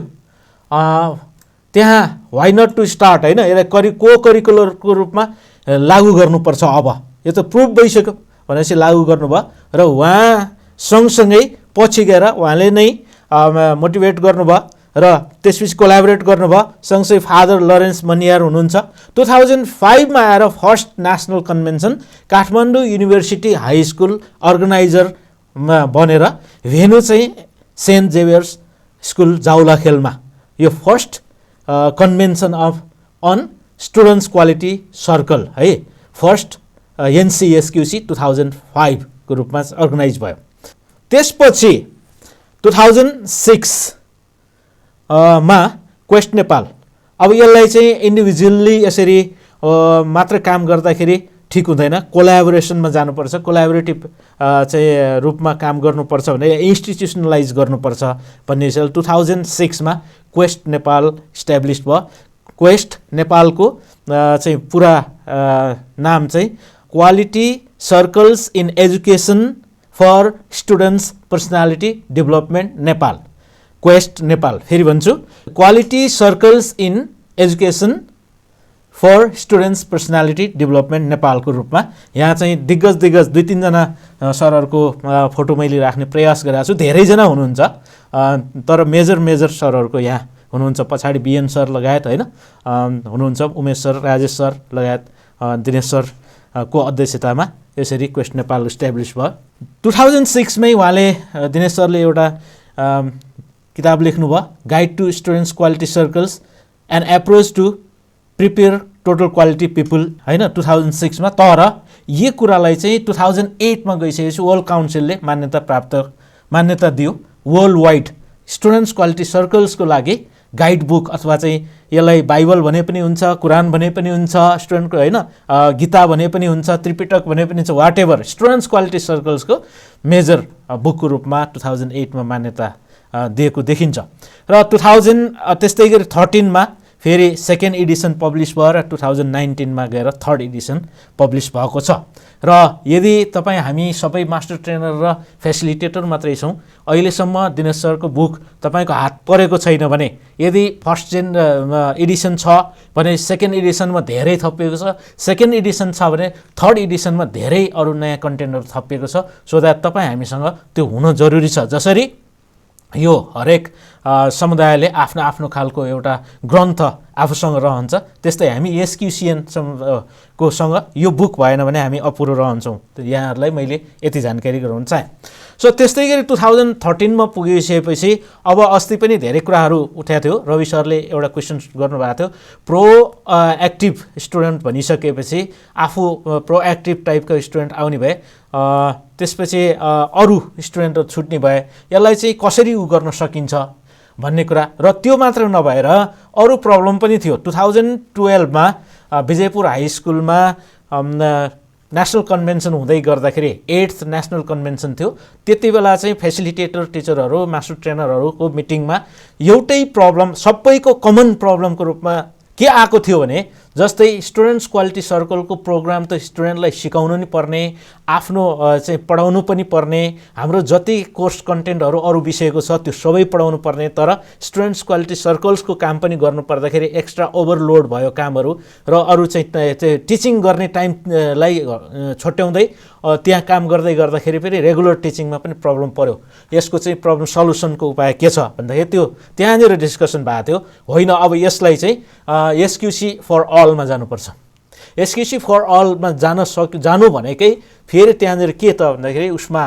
त्यहाँ वाइ नट टु स्टार्ट होइन यसलाई को करिकुलरको रूपमा लागू गर्नुपर्छ अब यो त प्रुभ भइसक्यो भनेपछि लागू गर्नुभयो र उहाँ सँगसँगै पछि गएर उहाँले नै मोटिभेट गर्नुभयो र त्यसपछि कोलाबोरेट गर्नुभयो। सँगसँगै फादर लरेन्स मनियार हुनुहुन्छ। 2005 मा आएर first national convention Kathmandu University High School अर्गनाइजरमा बनेर भेन्यू चाहिँ सेन्ट जेभियर्स स्कुल जाउलाखेलमा यो first convention of on students quality circle है फर्स्ट एनसिएसक्युसी 2005 को रूपमा अर्गनाइज भयो। त्यसपछि 2006 मा क्वेस्ट नेपाल अब यसलाई चाहिँ इन्डिभिजुअल्ली यसरी मात्र काम गर्दाखेरि ठिक हुँदैन कोलाबोरेसनमा जानुपर्छ कोलाबोरेटिभ चाहिँ रूपमा काम गर्नुपर्छ भने इन्स्टिट्युसनलाइज गर्नुपर्छ भन्ने हिसाबले 2006 मा क्वेस्ट नेपाल इस्ट्याब्लिस भयो। क्वेस्ट नेपालको चाहिँ पुरा नाम चाहिँ quality circles in education for students personality development Nepal Quest Nepal फेरि भन्छु quality circles in education for students personality development नेपालको रूपमा यहाँ चाहिँ दिग्गज 2-3 जना सरहरूको फोटो मैले राख्ने प्रयास गरेको छु। धेरैजना हुनुहुन्छ तर मेजर सरहरूको यहाँ हुनुहुन्छ पछाडि बिएन सर लगायत होइन हुनुहुन्छ उमेश सर राजेश सर लगायत दिनेश सर को अध्यक्षतामा यसरी क्वेस्ट नेपाल इस्ट्याब्लिस भयो। 2006 मै उहाँले दिनेश सरले एउटा किताब लेख्नुभयो guide to students quality circles and approach to prepare total quality people होइन 2006 मा। तर यो कुरालाई चाहिँ 2008 मा गइसकेपछि वर्ल्ड काउन्सिलले मान्यता दियो वर्ल्ड वाइड स्टुडेन्ट्स क्वालिटी सर्कल्सको लागि गाइड बुक अथवा चाहिँ यसलाई बाइबल भने पनि हुन्छ कुरान भने पनि हुन्छ स्टुडेन्टको होइन गीता भने पनि हुन्छ त्रिपिटक भने पनि हुन्छ वाट एभर स्टुडेन्ट्स क्वालिटी सर्कल्सको मेजर बुकको रूपमा 2008 मा मान्यता दिएको देखिन्छ। र त्यस्तै गरी 13 मा फेरि सेकेन्ड एडिसन पब्लिस भयो र 2019 मा गएर थर्ड एडिसन पब्लिस भएको छ। र यदि तपाईँ हामी सबै मास्टर ट्रेनर र फेसिलिटेटर मात्रै छौँ अहिलेसम्म दिनेश सरको बुक तपाईँको हात परेको छैन भने यदि फर्स्ट एडिसन छ भने सेकेन्ड एडिसनमा धेरै थपिएको छ सेकेन्ड एडिसन छ भने थर्ड एडिसनमा धेरै अरू नयाँ कन्टेन्टहरू थपिएको छ सो द्याट तपाईँ हामीसँग त्यो हुन जरुरी छ। जसरी यो हरेक समुदायले आफ्नो आफ्नो खालको एउटा ग्रन्थ आफूसँग रहन्छ त्यस्तै हामी एसक्युसिएन को सँग यो बुक भएन भने हामी अपुरो रहन्छौँ। यहाँहरूलाई मैले यति जानकारी गराउन चाहेँ। सो त्यस्तै गरी 2013 मा पुगिसकेपछि अब अस्ति पनि धेरै कुराहरू उठाएको थियो रवि सरले एउटा क्वेसन गर्नुभएको थियो प्रो एक्टिभ स्टुडेन्ट भनिसकेपछि आफू प्रोएक्टिभ टाइपको स्टुडेन्ट आउने भए त्यसपछि अरू स्टुडेन्टहरू छुट्ने भए यसलाई चाहिँ कसरी गर्न सकिन्छ भन्ने कुरा र त्यो मात्र नभएर अरू प्रब्लम पनि थियो। 2012 मा विजयपुर हाई स्कुलमा नेसनल कन्भेन्सन हुँदै गर्दाखेरि 8th नेसनल कन्भेन्सन थियो। त्यति बेला चाहिँ फेसिलिटेटर टिचरहरू मास्टर ट्रेनरहरूको मिटिङमा एउटै प्रब्लम सबैको कमन प्रब्लमको रूपमा के आएको थियो भने जस्तै स्टुडेन्ट्स क्वालिटी सर्कलको प्रोग्राम त स्टुडेन्टलाई सिकाउनु नि पर्ने, आफ्नो चाहिँ पढाउनु पनि पर्ने, हाम्रो जति कोर्स कन्टेन्टहरू अरू विषयको छ त्यो सबै पढाउनु पर्ने। तर स्टुडेन्ट्स क्वालिटी सर्कल्सको काम पनि गर्नु पर्दाखेरि एक्स्ट्रा ओभरलोड भयो कामहरू, र अरू चाहिँ टिचिङ गर्ने टाइमलाई छुट्याउँदै त्यहाँ काम गर्दै गर्दाखेरि फेरि रेगुलर टिचिङमा पनि प्रब्लम पर्यो। यसको चाहिँ प्रब्लम सल्युसनको उपाय के छ भन्दाखेरि त्यो त्यहाँनिर डिस्कसन भएको थियो। होइन, अब यसलाई चाहिँ एसक्युसी फर अलमा जानुपर्छ। एसक्युसी फर अलमा जानु भनेकै फेरि त्यहाँनिर के त भन्दाखेरि उसमा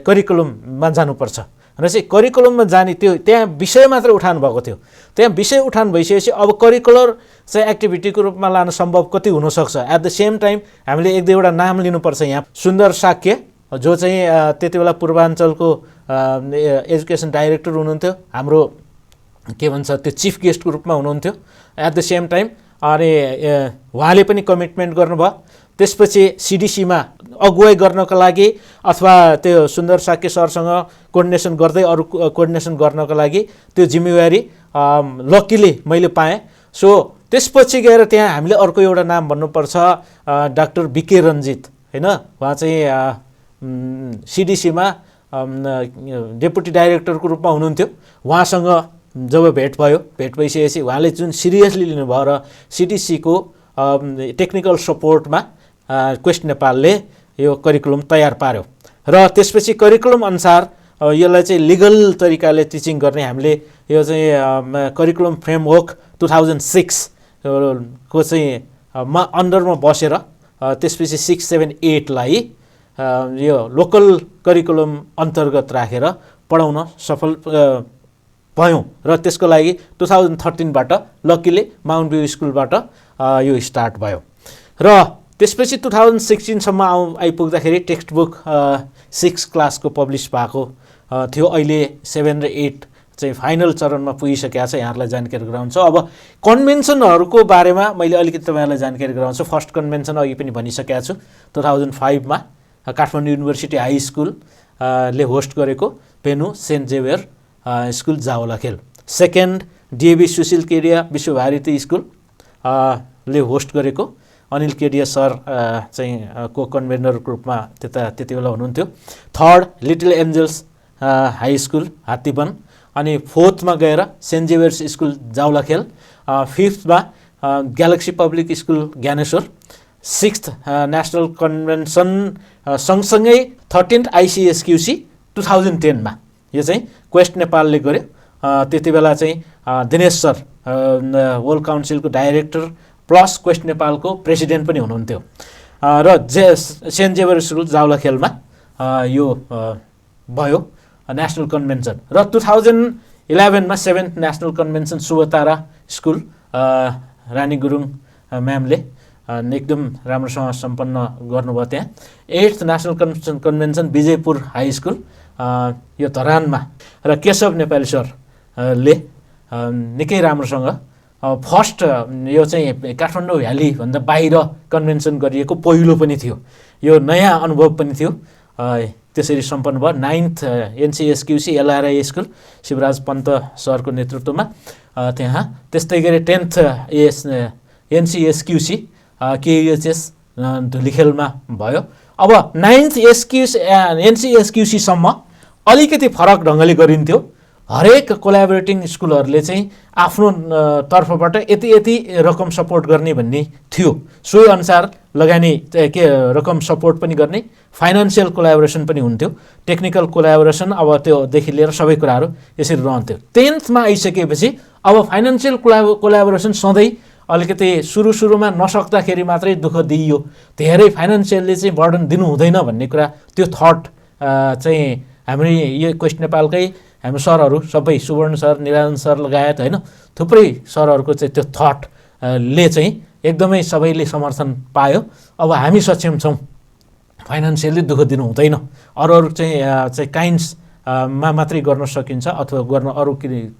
करिकुलममा जानुपर्छ र चाहिँ करिकुलममा जाने त्यो त्यहाँ विषय मात्र उठाउनु भएको थियो। त्यहाँ विषय उठान भइसकेपछि अब करिकुलर चाहिँ एक्टिभिटीको रूपमा लान सम्भव कति हुनसक्छ। एट द सेम टाइम हामीले एक दुईवटा नाम लिनुपर्छ यहाँ। सुन्दर साक्य जो चाहिँ त्यति बेला पूर्वाञ्चलको एजुकेसन डाइरेक्टर हुनुहुन्थ्यो, हाम्रो के भन्छ त्यो चिफ गेस्टको रूपमा हुनुहुन्थ्यो एट द सेम टाइम, अनि उहाँले पनि कमिटमेन्ट गर्नुभयो। त्यसपछि सिडिसीमा अगुवाई गर्नको लागि अथवा त्यो सुन्दर साक्य सरसँग कोर्डिनेसन गर्दै अरू कोर्डिनेसन गर्नको लागि त्यो जिम्मेवारी लकिली मैले पाएँ। सो त्यसपछि गएर त्यहाँ हामीले अर्को एउटा नाम भन्नुपर्छ, डाक्टर बिके रञ्जित, होइन, उहाँ चाहिँ सिडिसीमा डेपुटी डाइरेक्टरको रूपमा हुनुहुन्थ्यो। उहाँसँग जब भेट भइसकेपछि उहाँले जुन सिरियसली लिनुभयो र सिडिसीको टेक्निकल सपोर्टमा क्वेस्ट नेपालले यो करिकुलम तयार पार्यो र त्यसपछि करिकुलम अनुसार यसलाई चाहिँ लिगल तरिकाले टिचिङ गर्ने हामीले यो चाहिँ करिकुलम फ्रेमवर्क 2006 को चाहिँ अन्डरमा बसेर त्यसपछि 6, 7, 8लाई यो लोकल करिकुलम अन्तर्गत राखेर पढाउन सफल भयौँ र त्यसको लागि 2013बाट लकिले माउन्ट भ्यू स्कुलबाट यो स्टार्ट भयो र त्यसपछि 2016सम्म आइपुग्दाखेरि टेक्स्ट बुक 6 क्लासको पब्लिस भएको थियो। अहिले 7 र 8 चाहिँ फाइनल चरणमा पुगिसकेको छ। यहाँहरूलाई जानकारी गराउँछु। अब कन्भेन्सनहरूको बारेमा मैले अलिकति तपाईँहरूलाई जानकारी गराउँछु। फर्स्ट कन्भेन्सन अघि पनि भनिसकेको छु, 2005मा काठमाडौँ युनिभर्सिटी हाई स्कुल ले होस्ट गरेको पेनु Saint Xavier School Jawalakhel. Second DAV Sushil Kedia Vishwabharati School ले होस्ट गरेको अनिल केडिया सर चाहिँ को कन्भेनरको रूपमा त्यति बेला हुनुहुन्थ्यो। Third Little Angels High School Hattiban, अनि फोर्थमा गएर सेन्ट जेभियर्स स्कुल जावलाखेल, फिफ्थमा Galaxy Public School Gyaneshwor, sixth national convention सँगसँगै 13th आइसिएसक्युसी 2010मा यो चाहिँ क्वेस्ट नेपालले गर्यो। त्यति बेला चाहिँ दिनेश सर वर्ल्ड काउन्सिलको डाइरेक्टर प्लस क्वेस्ट नेपालको प्रेसिडेन्ट पनि हुनुहुन्थ्यो र सेन्ट जेभियर स्कुल जावलाखेलमा यो भयो नेसनल कन्भेन्सन र 2011मा 7th नेसनल कन्भेन्सन शुभतारा स्कुल रानी गुरुङ म्यामले एकदम राम्रोसँग सम्पन्न गर्नुभयो। त्यहाँ 8th national convention Vijaypur high school यो धरानमा र केशव नेपाली सरले निकै राम्रोसँग फर्स्ट यो चाहिँ काठमाडौँ भ्यालीभन्दा बाहिर कन्भेन्सन गरिएको पहिलो पनि थियो। यो नयाँ अनुभव पनि थियो। त्यसरी सम्पन्न भयो। 9th एनसिएसक्युसी एलआरआई स्कुल शिवराज पन्त सरको नेतृत्वमा त्यहाँ। त्यस्तै गरी 10th एनसिएसक्युसी केयुएचएस धुलीखेलमा भयो। अब 9th एनसिएसक्युसीसम्म अलिकति फरक ढङ्गले गरिन्थ्यो। हरेक कोलाबोरेटिङ स्कुलहरूले चाहिँ आफ्नो तर्फबाट यति रकम सपोर्ट गर्ने भन्ने थियो। सोही अनुसार लगानी के रकम सपोर्ट पनि गर्ने, फाइनेन्सियल कोलाबोरेसन पनि हुन्थ्यो, टेक्निकल कोलाबोरेसन अब त्योदेखि लिएर सबै कुराहरू यसरी रहन्थ्यो। 10thमा आइसकेपछि अब फाइनेन्सियल कोलाबोरेसन सधैँ अलिकति सुरुमा नसक्दाखेरि मात्रै दुःख दिइयो, धेरै फाइनेन्सियलले चाहिँ बर्डन दिनु हुँदैन भन्ने कुरा, त्यो थट चाहिँ हाम्रो यो क्वेस्ट नेपालकै हाम्रो सरहरू सबै सुवर्ण सर, निराजन सर लगायत होइन थुप्रै सरहरूको चाहिँ त्यो थटले चाहिँ एकदमै सबैले समर्थन पायो। अब हामी सक्षम छौँ, फाइनेन्सियली दुःख दिनु हुँदैन, अरू चाहिँ काइन्ड्स मा मात्रै गर्न सकिन्छ अथवा गर्न अरू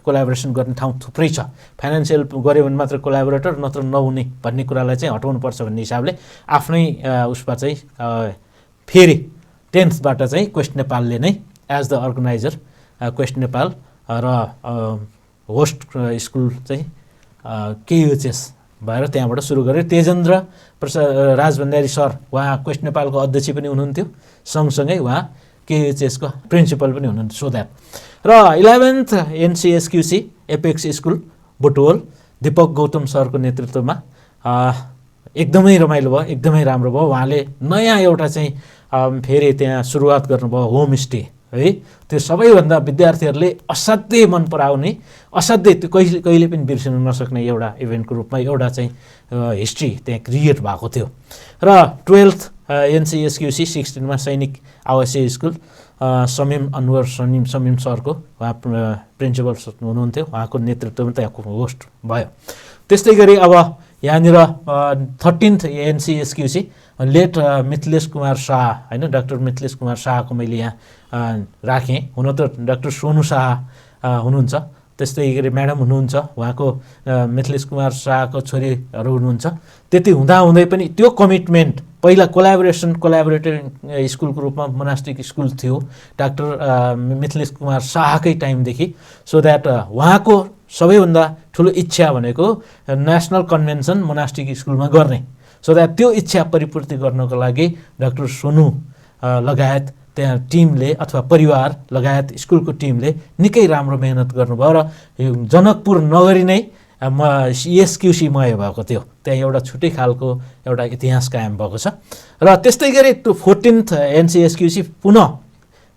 कोलाबोरेसन गर्ने ठाउँ थुप्रै छ। फाइनेन्सियल गऱ्यो भने मात्र कोलाबोरेटर, नत्र नहुने भन्ने कुरालाई चाहिँ हटाउनुपर्छ भन्ने हिसाबले आफ्नै उसमा चाहिँ फेरि 10thबाट चाहिँ क्वेस्ट नेपालले नै as the organizer Quest Nepal र होस्ट स्कुल चाहिँ केयुएचएस भएर त्यहाँबाट सुरु गरेँ। तेजेन्द्र प्रसाद राजभण्डारी सर उहाँ क्वेस्ट नेपालको अध्यक्ष पनि हुनुहुन्थ्यो, सँगसँगै उहाँ केएचएसको प्रिन्सिपल पनि हुनुहुन्थ्यो। सो द्याट र 11th NCSQC Apex School Butwal Deepak Gautam सरको नेतृत्वमा एकदमै रमाइलो भयो, एकदमै राम्रो भयो। उहाँले नयाँ एउटा चाहिँ फेरि त्यहाँ सुरुवात गर्नुभयो होमस्टे है। त्यो सबैभन्दा विद्यार्थीहरूले असाध्यै मन पराउने, असाध्यै त्यो कहिले पनि बिर्सिनु नसक्ने एउटा इभेन्टको रूपमा एउटा चाहिँ हिस्ट्री त्यहाँ क्रिएट भएको थियो। र 12th एनसिएसक्युसी 16मा सैनिक आवासीय स्कुल समीम अनवर समीम सरको उहाँ प्रिन्सिपल हुनुहुन्थ्यो, उहाँको नेतृत्वमा त्यहाँको होस्ट भयो। त्यस्तै गरी अब यहाँनिर 13th एनसिएसक्युसी लेट मिथिलेश कुमार शाह होइन, डाक्टर मिथिलेश कुमार शाहको मैले यहाँ राखेँ। हुन त डाक्टर सोनु शाह हुनुहुन्छ, त्यस्तै गरी म्याडम हुनुहुन्छ, उहाँको मिथिलेश कुमार शाहको छोरीहरू हुनुहुन्छ। त्यति हुँदाहुँदै पनि त्यो कमिटमेन्ट पहिला कोलाबोरेटिङ स्कुलको रूपमा मोनास्टिक स्कुल थियो डाक्टर मिथिलेश कुमार शाहकै टाइमदेखि। सो द्याट उहाँको सबैभन्दा ठुलो इच्छा भनेको नेसनल कन्भेन्सन मोनास्टिक स्कुलमा गर्ने। सो द्याट त्यो इच्छा परिपूर्ति गर्नको लागि डाक्टर सोनु लगायत त्यहाँ टिमले अथवा परिवार लगायत स्कुलको टिमले निकै राम्रो मेहनत गर्नुभयो र यो जनकपुर नगरी नै एसक्युसीमय भएको थियो। त्यहाँ एउटा छुट्टै खालको एउटा इतिहास कायम भएको छ। र त्यस्तै गरी 14th एनसिएसक्युसी पुनः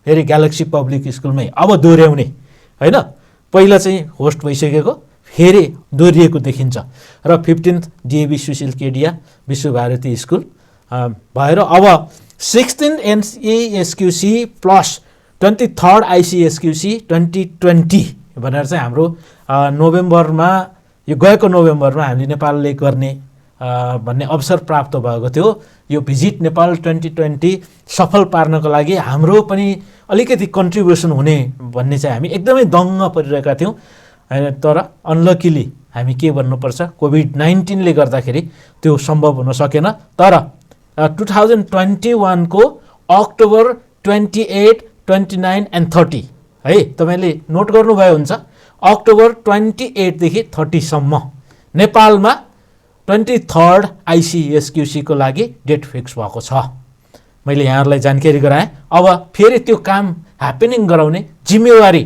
फेरि ग्यालेक्सी पब्लिक स्कुलमै अब दोहोऱ्याउने होइन, पहिला चाहिँ होस्ट भइसकेको फेरि दोहोरिएको देखिन्छ। र 15th DAB Sushil Kedia Vishwabharati school भएर अब 16th एनसिएसक्युसी प्लस 23rd आइसिएसक्युसी 2020 भनेर चाहिँ हाम्रो नोभेम्बरमा, यो गएको नोभेम्बरमा हामीले नेपालले गर्ने भन्ने अवसर प्राप्त भएको थियो। यो भिजिट नेपाल 2020 सफल पार्नको लागि हाम्रो पनि अलिकति कन्ट्रिब्युसन हुने भन्ने चाहिँ हामी एकदमै दङ्ग परिरहेका थियौँ। तर अनलकिली हामी के भन्नुपर्छ, कोभिड-19ले गर्दाखेरि त्यो सम्भव हुन सकेन। तर 2021 को अक्टोबर 28, 29 and 30 है, तपाईँले नोट गर्नुभयो हुन्छ। अक्टोबर 28 देखि 30 सम्म नेपालमा 23rd आइसिएसक्युसीको लागि डेट फिक्स भएको छ। मैले यहाँहरूलाई जानकारी गराएँ। अब फेरि त्यो काम ह्यापनिङ गराउने जिम्मेवारी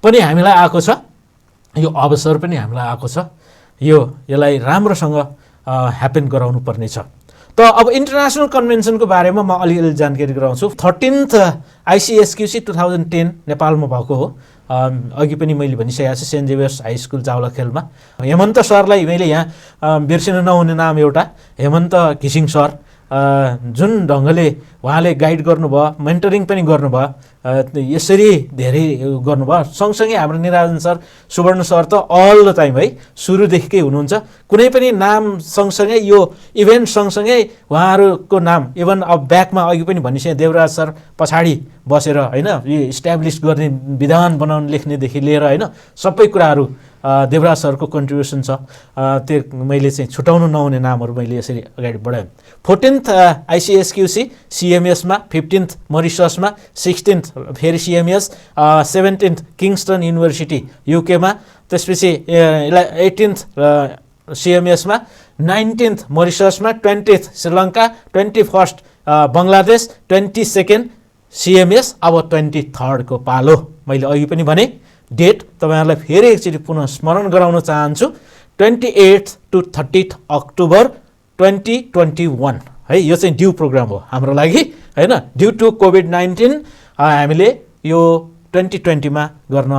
पनि हामीलाई आएको छ, यो अवसर पनि हामीलाई आएको छ। यसलाई राम्रोसँग ह्यापन गराउनु पर्नेछ। त अब इन्टरनेसनल कन्भेन्सनको बारेमा म अलिअलि जानकारी गराउँछु। 13th आइसिएसक्युसी 2010 नेपालमा भएको हो। अघि पनि मैले भनिसकेको छु, सेन्ट जेभियर्स हाई स्कुल जावलाखेलमा। हेमन्त सरलाई मैले यहाँ बिर्सिनु नहुने नाम एउटा हेमन्त घिसिङ सर, जुन ढङ्गले उहाँले गाइड गर्नुभयो, मेन्टरिङ पनि गर्नुभयो, यसरी धेरै गर्नुभयो। सँगसँगै हाम्रो निराजन सर, सुवर्ण सर त अल द टाइम है, सुरुदेखिकै हुनुहुन्छ। कुनै पनि नाम सँगसँगै यो इभेन्ट सँगसँगै उहाँहरूको नाम, इभन अब ब्याकमा अघि पनि भनिसकेँ देवराज सर पछाडि बसेर होइन, यो इस्ट्याब्लिस गर्ने विधान बनाउनु लेख्नेदेखि लिएर होइन सबै कुराहरू देवराज सरको कन्ट्रिब्युसन छ। त्यो मैले चाहिँ छुटाउनु नहुने नामहरू मैले यसरी अगाडि बढाएँ। 14th आइसिएसक्युसी सिएमएसमा, 15th मरिससमा, 16th फेरि सिएमएस, 17th किङ्स्टन युनिभर्सिटी युकेमा, त्यसपछि 18th सिएमएसमा, 19th मरिससमा, 20th Sri Lanka, 21st Bangladesh, 22nd CMS. अब 23rd को पालो। मैले अघि पनि भने डेट तपाईँहरूलाई फेरि एकचोटि पुनः स्मरण गराउन चाहन्छु। 28 to 30 अक्टोबर 2021 है, यो चाहिँ ड्यू प्रोग्राम हो हाम्रो लागि होइन। ड्यू टु कोभिड-19 हामीले यो 2020मा गर्न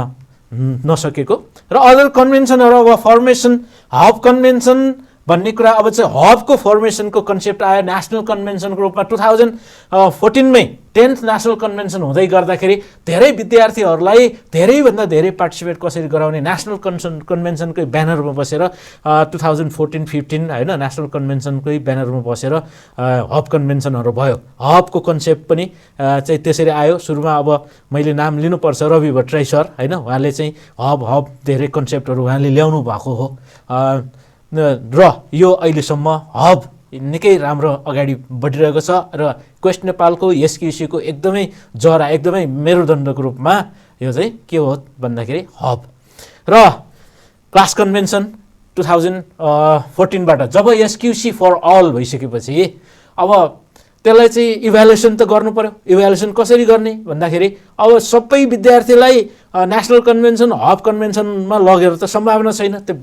नसकेको। र अदर कन्भेन्सनहरू अब फर्मेसन, हब कन्भेन्सन भन्ने कुरा अब चाहिँ हबको फर्मेसनको कन्सेप्ट आयो नेसनल कन्भेन्सनको रूपमा 2014 मै 10th नेसनल कन्भेन्सन हुँदै गर्दाखेरि धेरै विद्यार्थीहरूलाई धेरैभन्दा धेरै पार्टिसिपेट कसरी गराउने नेसनल कन्भेन्सनकै ब्यानरमा बसेर 2014-15 होइन नेसनल कन्भेन्सनकै ब्यानरमा बसेर हब कन्भेन्सनहरू भयो। हबको कन्सेप्ट पनि चाहिँ त्यसरी आयो। सुरुमा अब मैले नाम लिनुपर्छ रवि भट्टराई सर होइन, उहाँले चाहिँ हब धेरै कन्सेप्टहरू उहाँले ल्याउनु भएको हो। र यो अहिलेसम्म हब निकै राम्रो अगाडि बढिरहेको छ। र क्वेस्ट नेपालको एसक्युसीको एकदमै जरा, एकदमै मेरुदण्डको रूपमा यो चाहिँ के हो भन्दाखेरि हब। र क्लास कन्भेन्सन 2014बाट जब एसक्युसी फर अल भइसकेपछि अब त्यसलाई चाहिँ इभ्यालुएसन त गर्नु पर्यो। इभ्यालुएसन कसरी गर्ने भन्दाखेरि अब सबै विद्यार्थीलाई नेसनल कन्भेन्सन हब कन्भेन्सनमा लगेर त सम्भावना छैन। त्यो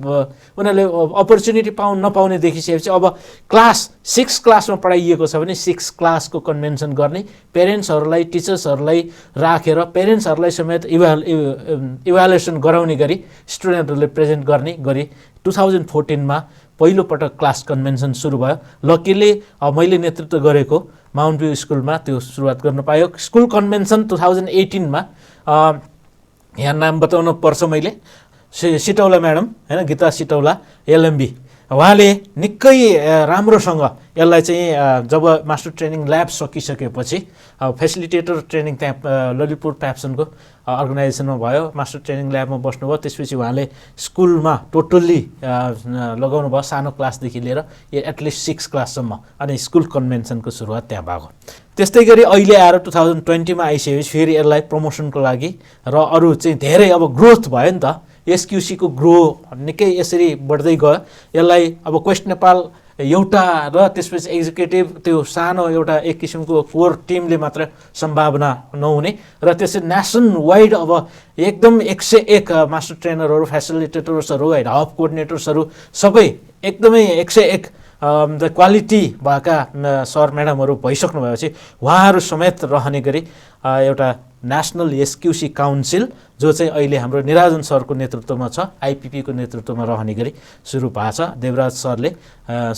उनीहरूले अपर्च्युनिटी नपाउने देखिसकेपछि अब क्लास 6 क्लासमा पढाइएको छ भने 6 क्लासको कन्भेन्सन गर्ने, पेरेन्ट्सहरूलाई टिचर्सहरूलाई राखेर पेरेन्ट्सहरूलाई समेत इभ्यालुएसन गराउने गरी स्टुडेन्टहरूले प्रेजेन्ट गर्ने गरी 2014मा पहिलोपटक क्लास कन्भेन्सन सुरु भयो। लकिली मैले नेतृत्व गरेको माउन्ट भ्यू स्कुलमा त्यो सुरुवात गर्न पायो। स्कुल कन्भेन्सन 2018मा यहाँ नाम बताउनु पर्छ मैले, सिटौला म्याडम होइन, गीता सिटौला एलएमबी, उहाँले निकै राम्रोसँग यसलाई चाहिँ जब मास्टर ट्रेनिङ ल्याब सकिसकेपछि फेसिलिटेटर ट्रेनिङ त्यहाँ ललितपुर प्याप्सनको अर्गनाइजेसनमा भयो, मास्टर ट्रेनिङ ल्याबमा बस्नुभयो। त्यसपछि उहाँले स्कुलमा टोटल्ली लगाउनु भयो, सानो क्लासदेखि लिएर एटलिस्ट 6 क्लाससम्म, अनि स्कुल कन्भेन्सनको सुरुवात त्यहाँ भएको। त्यस्तै गरी अहिले आएर 2020मा आइसकेपछि फेरि यसलाई प्रमोसनको लागि र अरू चाहिँ धेरै अब ग्रोथ भयो नि त, एसक्युसीको ग्रो निकै यसरी बढ्दै गयो। यसलाई अब क्वेस्ट नेपाल एउटा र त्यसपछि एक्जिक्युटिभ त्यो सानो एउटा एक किसिमको कोर टिमले मात्र सम्भावना नहुने र त्यसरी नेसन वाइड अब एकदम 101 मास्टर ट्रेनरहरू, फेसिलिटेटर्सहरू होइन, हब कोअर्डिनेटर्सहरू सबै एकदमै 101 क्वालिटी भएका सर म्याडमहरू भइसक्नु भएपछि उहाँहरू समेत रहने गरी एउटा नेसनल एसक्युसी काउन्सिल जो चाहिँ अहिले हाम्रो निराजन सरको नेतृत्वमा छ, आइपिपीको नेतृत्वमा रहने गरी सुरु भएको छ। देवराज सरले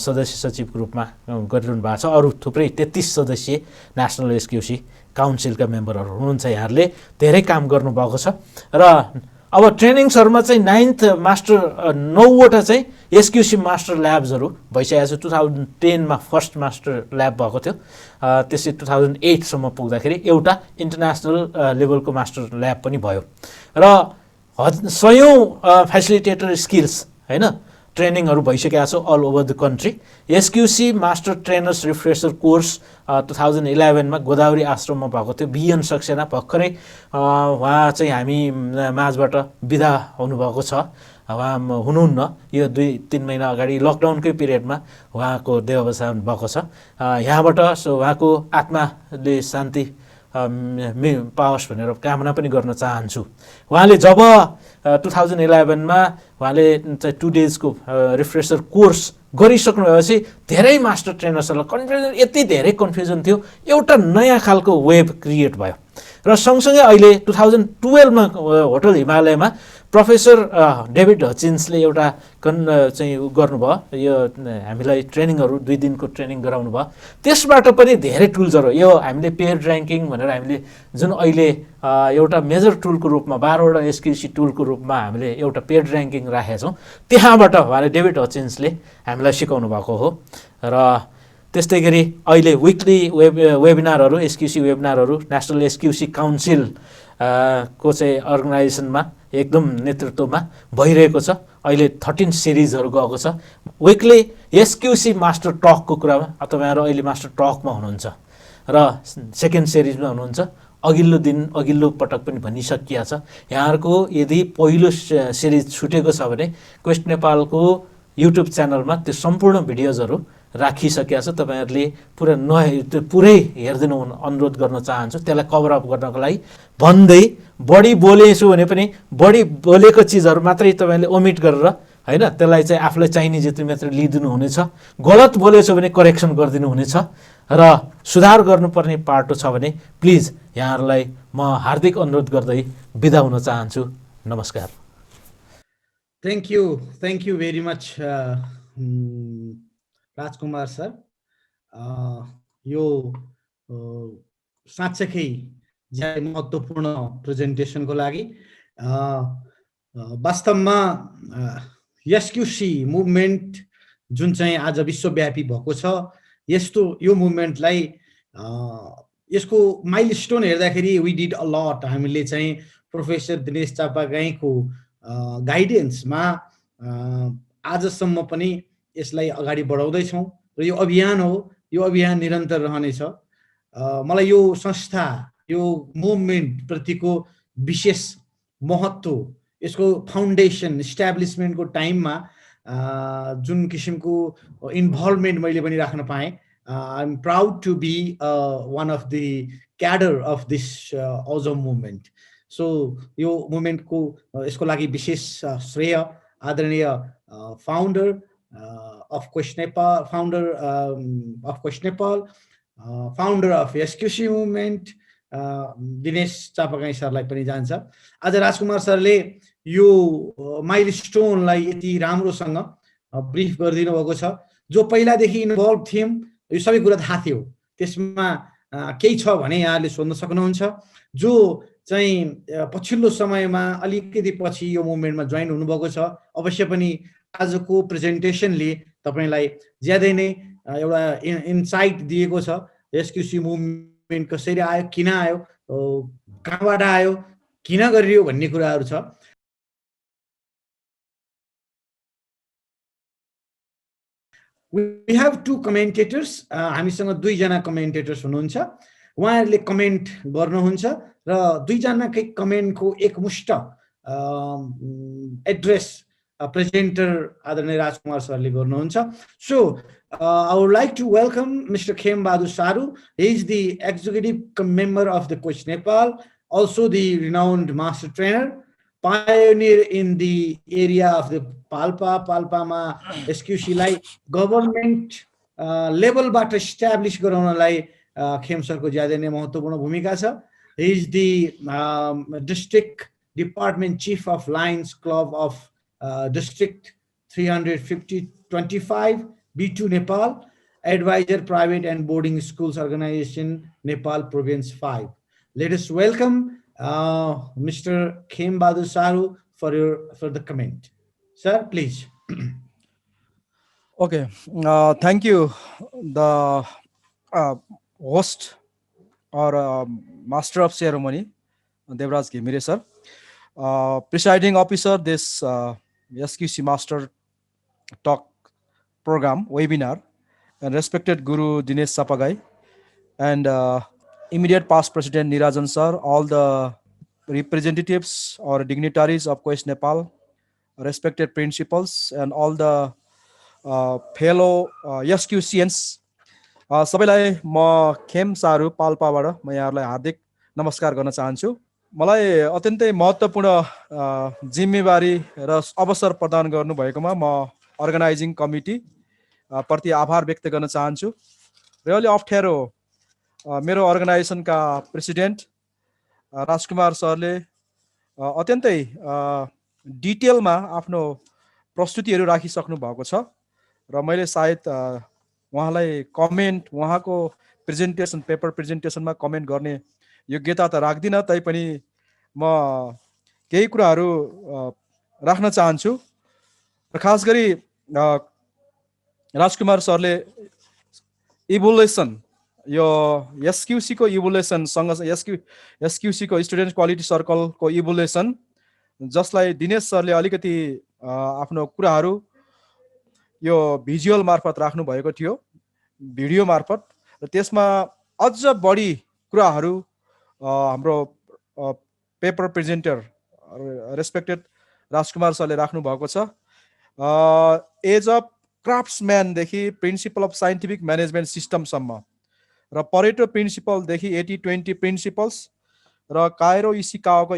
सदस्य सचिवको रूपमा गरिरहनु भएको छ। अरू थुप्रै 33 सदस्यीय नेसनल एसक्युसी काउन्सिलका मेम्बरहरू हुनुहुन्छ। यहाँहरूले धेरै काम गर्नुभएको छ र अब ट्रेनिङ्सहरूमा चाहिँ 9th मास्टर 9वटा चाहिँ एसक्युसी मास्टर ल्याब्सहरू भइसकेको छ। 2010मा फर्स्ट मास्टर ल्याब भएको थियो, त्यसै 2008सम्म पुग्दाखेरि एउटा इन्टरनेसनल लेभलको मास्टर ल्याब पनि भयो र सयौँ फेसिलिटेटर स्किल्स होइन ट्रेनिङहरू भइसकेको छ all over the country. SQC master trainers refresher course 2011मा गोदावरी आश्रममा भएको थियो। बिएन सक्सेना भर्खरै उहाँ चाहिँ हामी माझबाट बिदा हुनुभएको छ, उहाँ हुनुहुन्न। यो 2-3 महिना अगाडि लकडाउनकै पिरियडमा उहाँको देहावसान भएको छ। यहाँबाट उहाँको आत्माले शान्ति पाओस् भनेर कामना पनि गर्न चाहन्छु। उहाँले जब 2011मा उहाँले चाहिँ 2 डेजको रिफ्रेसर कोर्स गरिसक्नु भएपछि धेरै मास्टर ट्रेनर्सहरूलाई कन्फ्युजन, यति धेरै कन्फ्युजन थियो, एउटा नयाँ खालको वेब क्रिएट भयो र सँगसँगै अहिले 2012मा होटल हिमालयमा प्रोफेसर डेभिड हचिन्सले एउटा चाहिँ गर्नुभयो, यो हामीलाई ट्रेनिङहरू 2 दिनको ट्रेनिङ गराउनु भयो। त्यसबाट पनि धेरै टुल्सहरू, यो हामीले पेयर ऱ्याङ्किङ भनेर हामीले जुन अहिले एउटा मेजर टुलको रूपमा 12वटा एसक्युसी टुलको रूपमा हामीले एउटा पेयर ऱ्याङ्किङ राखेका छौँ, त्यहाँबाट उहाँले डेभिड हचिन्सले हामीलाई सिकाउनु भएको हो। र त्यस्तै गरी अहिले विकली वेबिनारहरू, एसक्युसी वेबिनारहरू नेसनल एसक्युसी काउन्सिल को चाहिँ अर्गनाइजेसनमा एकदम नेतृत्वमा भइरहेको छ। अहिले 13 सिरिजहरू गएको छ। विकली एसक्युसी मास्टर टकको कुरामा तपाईँहरू अहिले मास्टर टकमा हुनुहुन्छ र सेकेन्ड सिरिजमा हुनुहुन्छ। अघिल्लो पटक पनि भनिसकिया छ। यहाँहरूको यदि पहिलो सिरिज छुटेको छ भने क्वेस्ट नेपालको युट्युब च्यानलमा त्यो सम्पूर्ण भिडियोजहरू राखिसकेका छ। तपाईँहरूले पुरै हेरिदिनु अनुरोध गर्न चाहन्छु, त्यसलाई कभरअप गर्नको लागि भन्दै। बढी बोलेछु भने पनि बढी बोलेको चिजहरू मात्रै तपाईँले ओमिट गरेर होइन त्यसलाई चाहिँ आफूलाई चाहिने जति मात्र लिइदिनु हुनेछ। गलत बोलेछु भने करेक्सन गरिदिनु हुनेछ र सुधार गर्नुपर्ने पाटो छ भने प्लिज यहाँहरूलाई म हार्दिक अनुरोध गर्दै बिदा हुन चाहन्छु। नमस्कार। Thank you very much Rajkumar sir. यो साँच्चै ज्यादै महत्त्वपूर्ण प्रेजेन्टेसनको लागि। वास्तवमा एसक्युसी मुभमेन्ट जुन चाहिँ आज विश्वव्यापी भएको छ, यो मुभमेन्टलाई यसको माइलस्टोन हेर्दाखेरि वी डिड अ लट। हामीले चाहिँ प्रोफेसर दिनेश चापागाईको गाइडेन्समा आजसम्म पनि यसलाई अगाडि बढाउँदैछौँ र यो अभियान हो, यो अभियान निरन्तर रहनेछ। मलाई यो संस्था, यो मुभमेन्ट प्रतिको विशेष महत्त्व, यसको फाउन्डेसन इस्ट्याब्लिसमेन्टको टाइममा जुन किसिमको इन्भल्भमेन्ट मैले पनि राख्न पाएँ। I am proud to be one of the cadre of this awesome movement. So यो मुभमेन्टको यसको लागि विशेष श्रेय आदरणीय founder of Quest Nepal, founder of SQC movement Dinesh Chapagai सरलाई पनि जान्छ। आज राजकुमार सरले यो माइलस्टोनलाई यति राम्रोसँग ब्रिफ गरिदिनु भएको छ। जो पहिलादेखि इन्भल्भ थियौँ, यो सबै कुरा थाहा थियो, त्यसमा केही छ भने यहाँले सोध्न सक्नुहुन्छ। जो चाहिँ पछिल्लो समयमा अलिकति पछि यो मुभमेन्टमा जोइन हुनुभएको छ, अवश्य पनि आजको प्रेजेन्टेसनले तपाईँलाई ज्यादै नै एउटा इन्साइट दिएको छ। एसक्युसी मुभमेन्ट कसरी आयो, किन आयो, कहाँबाट आयो, किन गरियो भन्ने कुराहरू छ। We have two commentators. हामीसँग दुईजना कमेन्टेटर्स हुनुहुन्छ। उहाँहरूले कमेन्ट गर्नुहुन्छ र दुईजनाकै कमेन्टको एकमुष्ट एड्रेस प्रेजेन्टर आदरणीय राजकुमार सरले गर्नुहुन्छ। So I would like to welcome Mr. Khem Bahadur Saru. He is the executive member of the Quest Nepal, also the renowned master trainer, pioneer in the area of the Palpama SQC lai government level बाट establish गराउनलाई खेम सरको ज्यादै नै महत्त्वपूर्ण भूमिका छ। He is the district department chief of Lions Club of district 350-25 B2 Nepal, advisor private and boarding schools organization Nepal province 5. Let us welcome Mr. Khem Bahadur Saru for the comment. Sir, please. Okay, thank you, the host or master of ceremony, Devraj Ghimire sir, presiding officer this SQC Master Talk program webinar, and respected Guru Dinesh Chapagai, and immediate past President Nirajan sir, all the representatives or dignitaries of Quest Nepal, respected principals, and all the fellow SQCians, सबैलाई म खेम सारू पाल्पाबाट म यहाँहरुलाई हार्दिक नमस्कार गर्न चाहन्छु। मलाई अत्यन्तै महत्त्वपूर्ण जिम्मेवारी र अवसर प्रदान गर्नु भएकोमा म अर्गनाइजिङ कमिटी प्रति आभार व्यक्त गर्न चाहन्छु। र अलि अप्ठ्यारो मेरो अर्गनाइजेसनका प्रेसिडेन्ट राजकुमार सरले अत्यन्तै डिटेलमा आफ्नो प्रस्तुतिहरू राखिसक्नु भएको छ र मैले सायद उहाँलाई कमेन्ट, उहाँको प्रेजेन्टेसन पेपर प्रेजेन्टेसनमा कमेन्ट गर्ने योग्यता त राख्दिन, तैपनि म केही कुराहरू राख्न चाहन्छु। र खास गरी राजकुमार सरले इभोल्युसन, यो एसक्युसी को इभोल्युसन सँग एसक्युसी को स्टुडेन्ट क्वालिटी सर्कल को इभोल्युसन, जसलाई दिनेश सरले अलिकति आफ्नो कुराहरू यो भिजुअल मार्फत राख्नु भएको थियो, भिडियो मार्फत, र त्यसमा अझ बढी कुराहरू हाम्रो पेपर प्रेजेन्टर रेस्पेक्टेड राजकुमार सरले राख्नु भएको छ। एज अफ क्राफ्ट्सम्यान देखि प्रिन्सिपल अफ साइन्टिफिक म्यानेजमेन्ट सिस्टमसम्म र परेटो प्रिन्सिपलदेखि 80-20 प्रिन्सिपल्स र कायरो इसिकावाको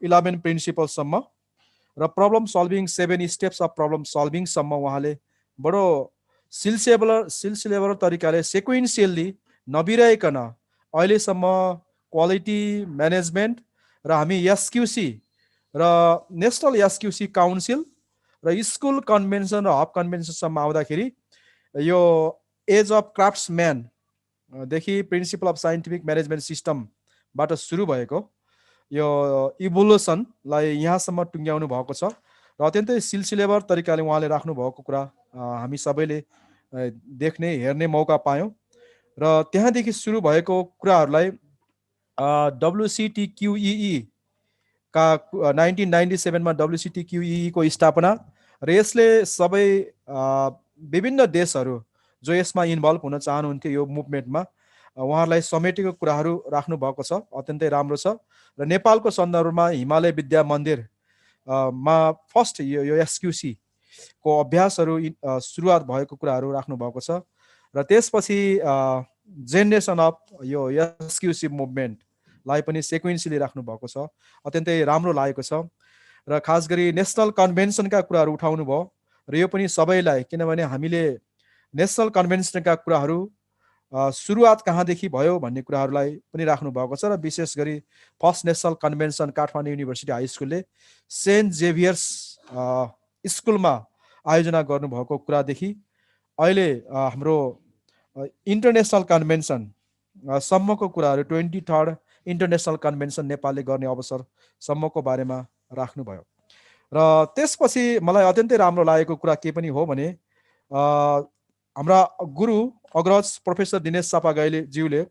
11 प्रिन्सिपल्ससम्म र problem solving 7 steps of problem सल्भिङसम्म उहाँले बडो सिलसिलेवार तरिकाले सेक्वेन्सियली नबिराइकन अहिलेसम्म क्वालिटी म्यानेजमेन्ट र हामी एसक्युसी र नेसनल एसक्युसी काउन्सिल र स्कुल कन्भेन्सन र हब कन्भेन्सनसम्म आउँदाखेरि यो एज अफ क्राफ्ट्सम्यान देखि प्रिन्सिपल अफ साइन्टिफिक म्यानेजमेन्ट सिस्टमबाट सुरु भएको यो इभोल्युसनलाई यहाँसम्म टुङ्ग्याउनु भएको छ र अत्यन्तै सिलसिलेवार तरिकाले उहाँले राख्नु भएको कुरा हामी सबैले देख्ने हेर्ने मौका पायौँ। र त्यहाँदेखि सुरु भएको कुराहरूलाई WCTQEE का 1997 मा WCTQEE को स्थापना र यसले सबै विभिन्न देशहरू जो यसमा इन्भल्भ हुन चाहनुहुन्थ्यो यो मुभमेन्टमा उहाँहरूलाई समेटेको कुराहरू राख्नु भएको छ, अत्यन्तै राम्रो छ। र नेपालको सन्दर्भमा हिमालय विद्या मन्दिर मा फर्स्ट यो एसक्युसी को अभ्यासहरू सुरुवात भएको कुराहरू राख्नु भएको छ र त्यसपछि जेनेरेसन अफ यो एसक्युसी मुभमेन्टलाई पनि सिक्वेन्सली राख्नु भएको छ। अत्यन्तै राम्रो लागेको छ र खास गरी नेसनल कन्भेन्सनका कुराहरू उठाउनु भयो र यो पनि सबैलाई, किनभने हामीले नेसनल कन्भेन्सनका कुराहरू सुरुवात कहाँदेखि भयो भन्ने कुराहरूलाई पनि राख्नु भएको छ र विशेष गरी first national convention Kathmandu University high स्कुलले सेन्ट जेभियर्स स्कुलमा आयोजना गर्नुभएको कुरादेखि अहिले हाम्रो इन्टरनेसनल कन्भेन्सन सम्मको कुराहरू 23rd इन्टरनेसनल कन्भेन्सन नेपालले गर्ने अवसरसम्मको बारेमा राख्नुभयो। र त्यसपछि मलाई अत्यन्तै राम्रो लागेको कुरा के पनि हो भने हाम्रा गुरु अग्रज प्रोफेसर दिनेश चापागाईले ज्यूले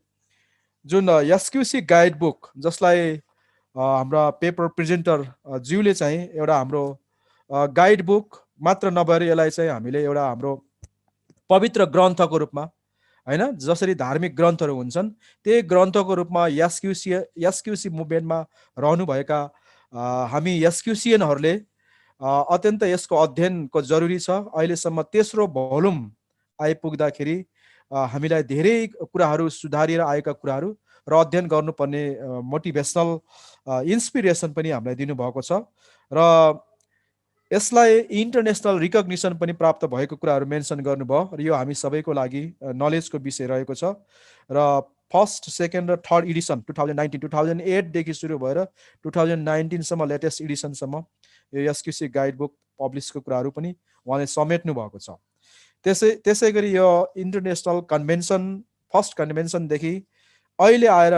जुन एसक्युसी गाइड बुक, जसलाई हाम्रा पेपर प्रेजेन्टर ज्यूले चाहिँ एउटा हाम्रो गाइड बुक मात्र नभएर यसलाई चाहिँ हामीले एउटा हाम्रो पवित्र ग्रन्थको रूपमा, हैन, जसरी धार्मिक ग्रन्थहरू हुन्छन् त्यही ग्रन्थको रूपमा एसक्युसी मुभमेन्टमा रहनुभएका हामी एसक्युसियनहरूले अत्यन्त यसको अध्ययनको जरुरी छ। अहिलेसम्म तेस्रो भोल्युम आइपुग्दाखेरि हामीलाई धेरै कुराहरू सुधारिएर आएका कुराहरू र अध्ययन गर्नुपर्ने मोटिभेसनल इन्सपिरेसन पनि हामीलाई दिनुभएको छ र यसलाई इन्टरनेसनल रिकग्निसन पनि प्राप्त भएको कुराहरू मेन्सन गर्नुभयो र यो हामी सबैको लागि नलेजको विषय रहेको छ। र फर्स्ट, सेकेन्ड र थर्ड एडिसन 2008 देखि सुरु भएर 2019 सम्म लेटेस्ट एडिसनसम्म यो एसक्युसी गाइड बुक पब्लिसको कुराहरू पनि उहाँले समेट्नु भएको छ। त्यसै गरी यो इन्टरनेसनल कन्भेन्सन, फर्स्ट कन्भेन्सनदेखि अहिले आएर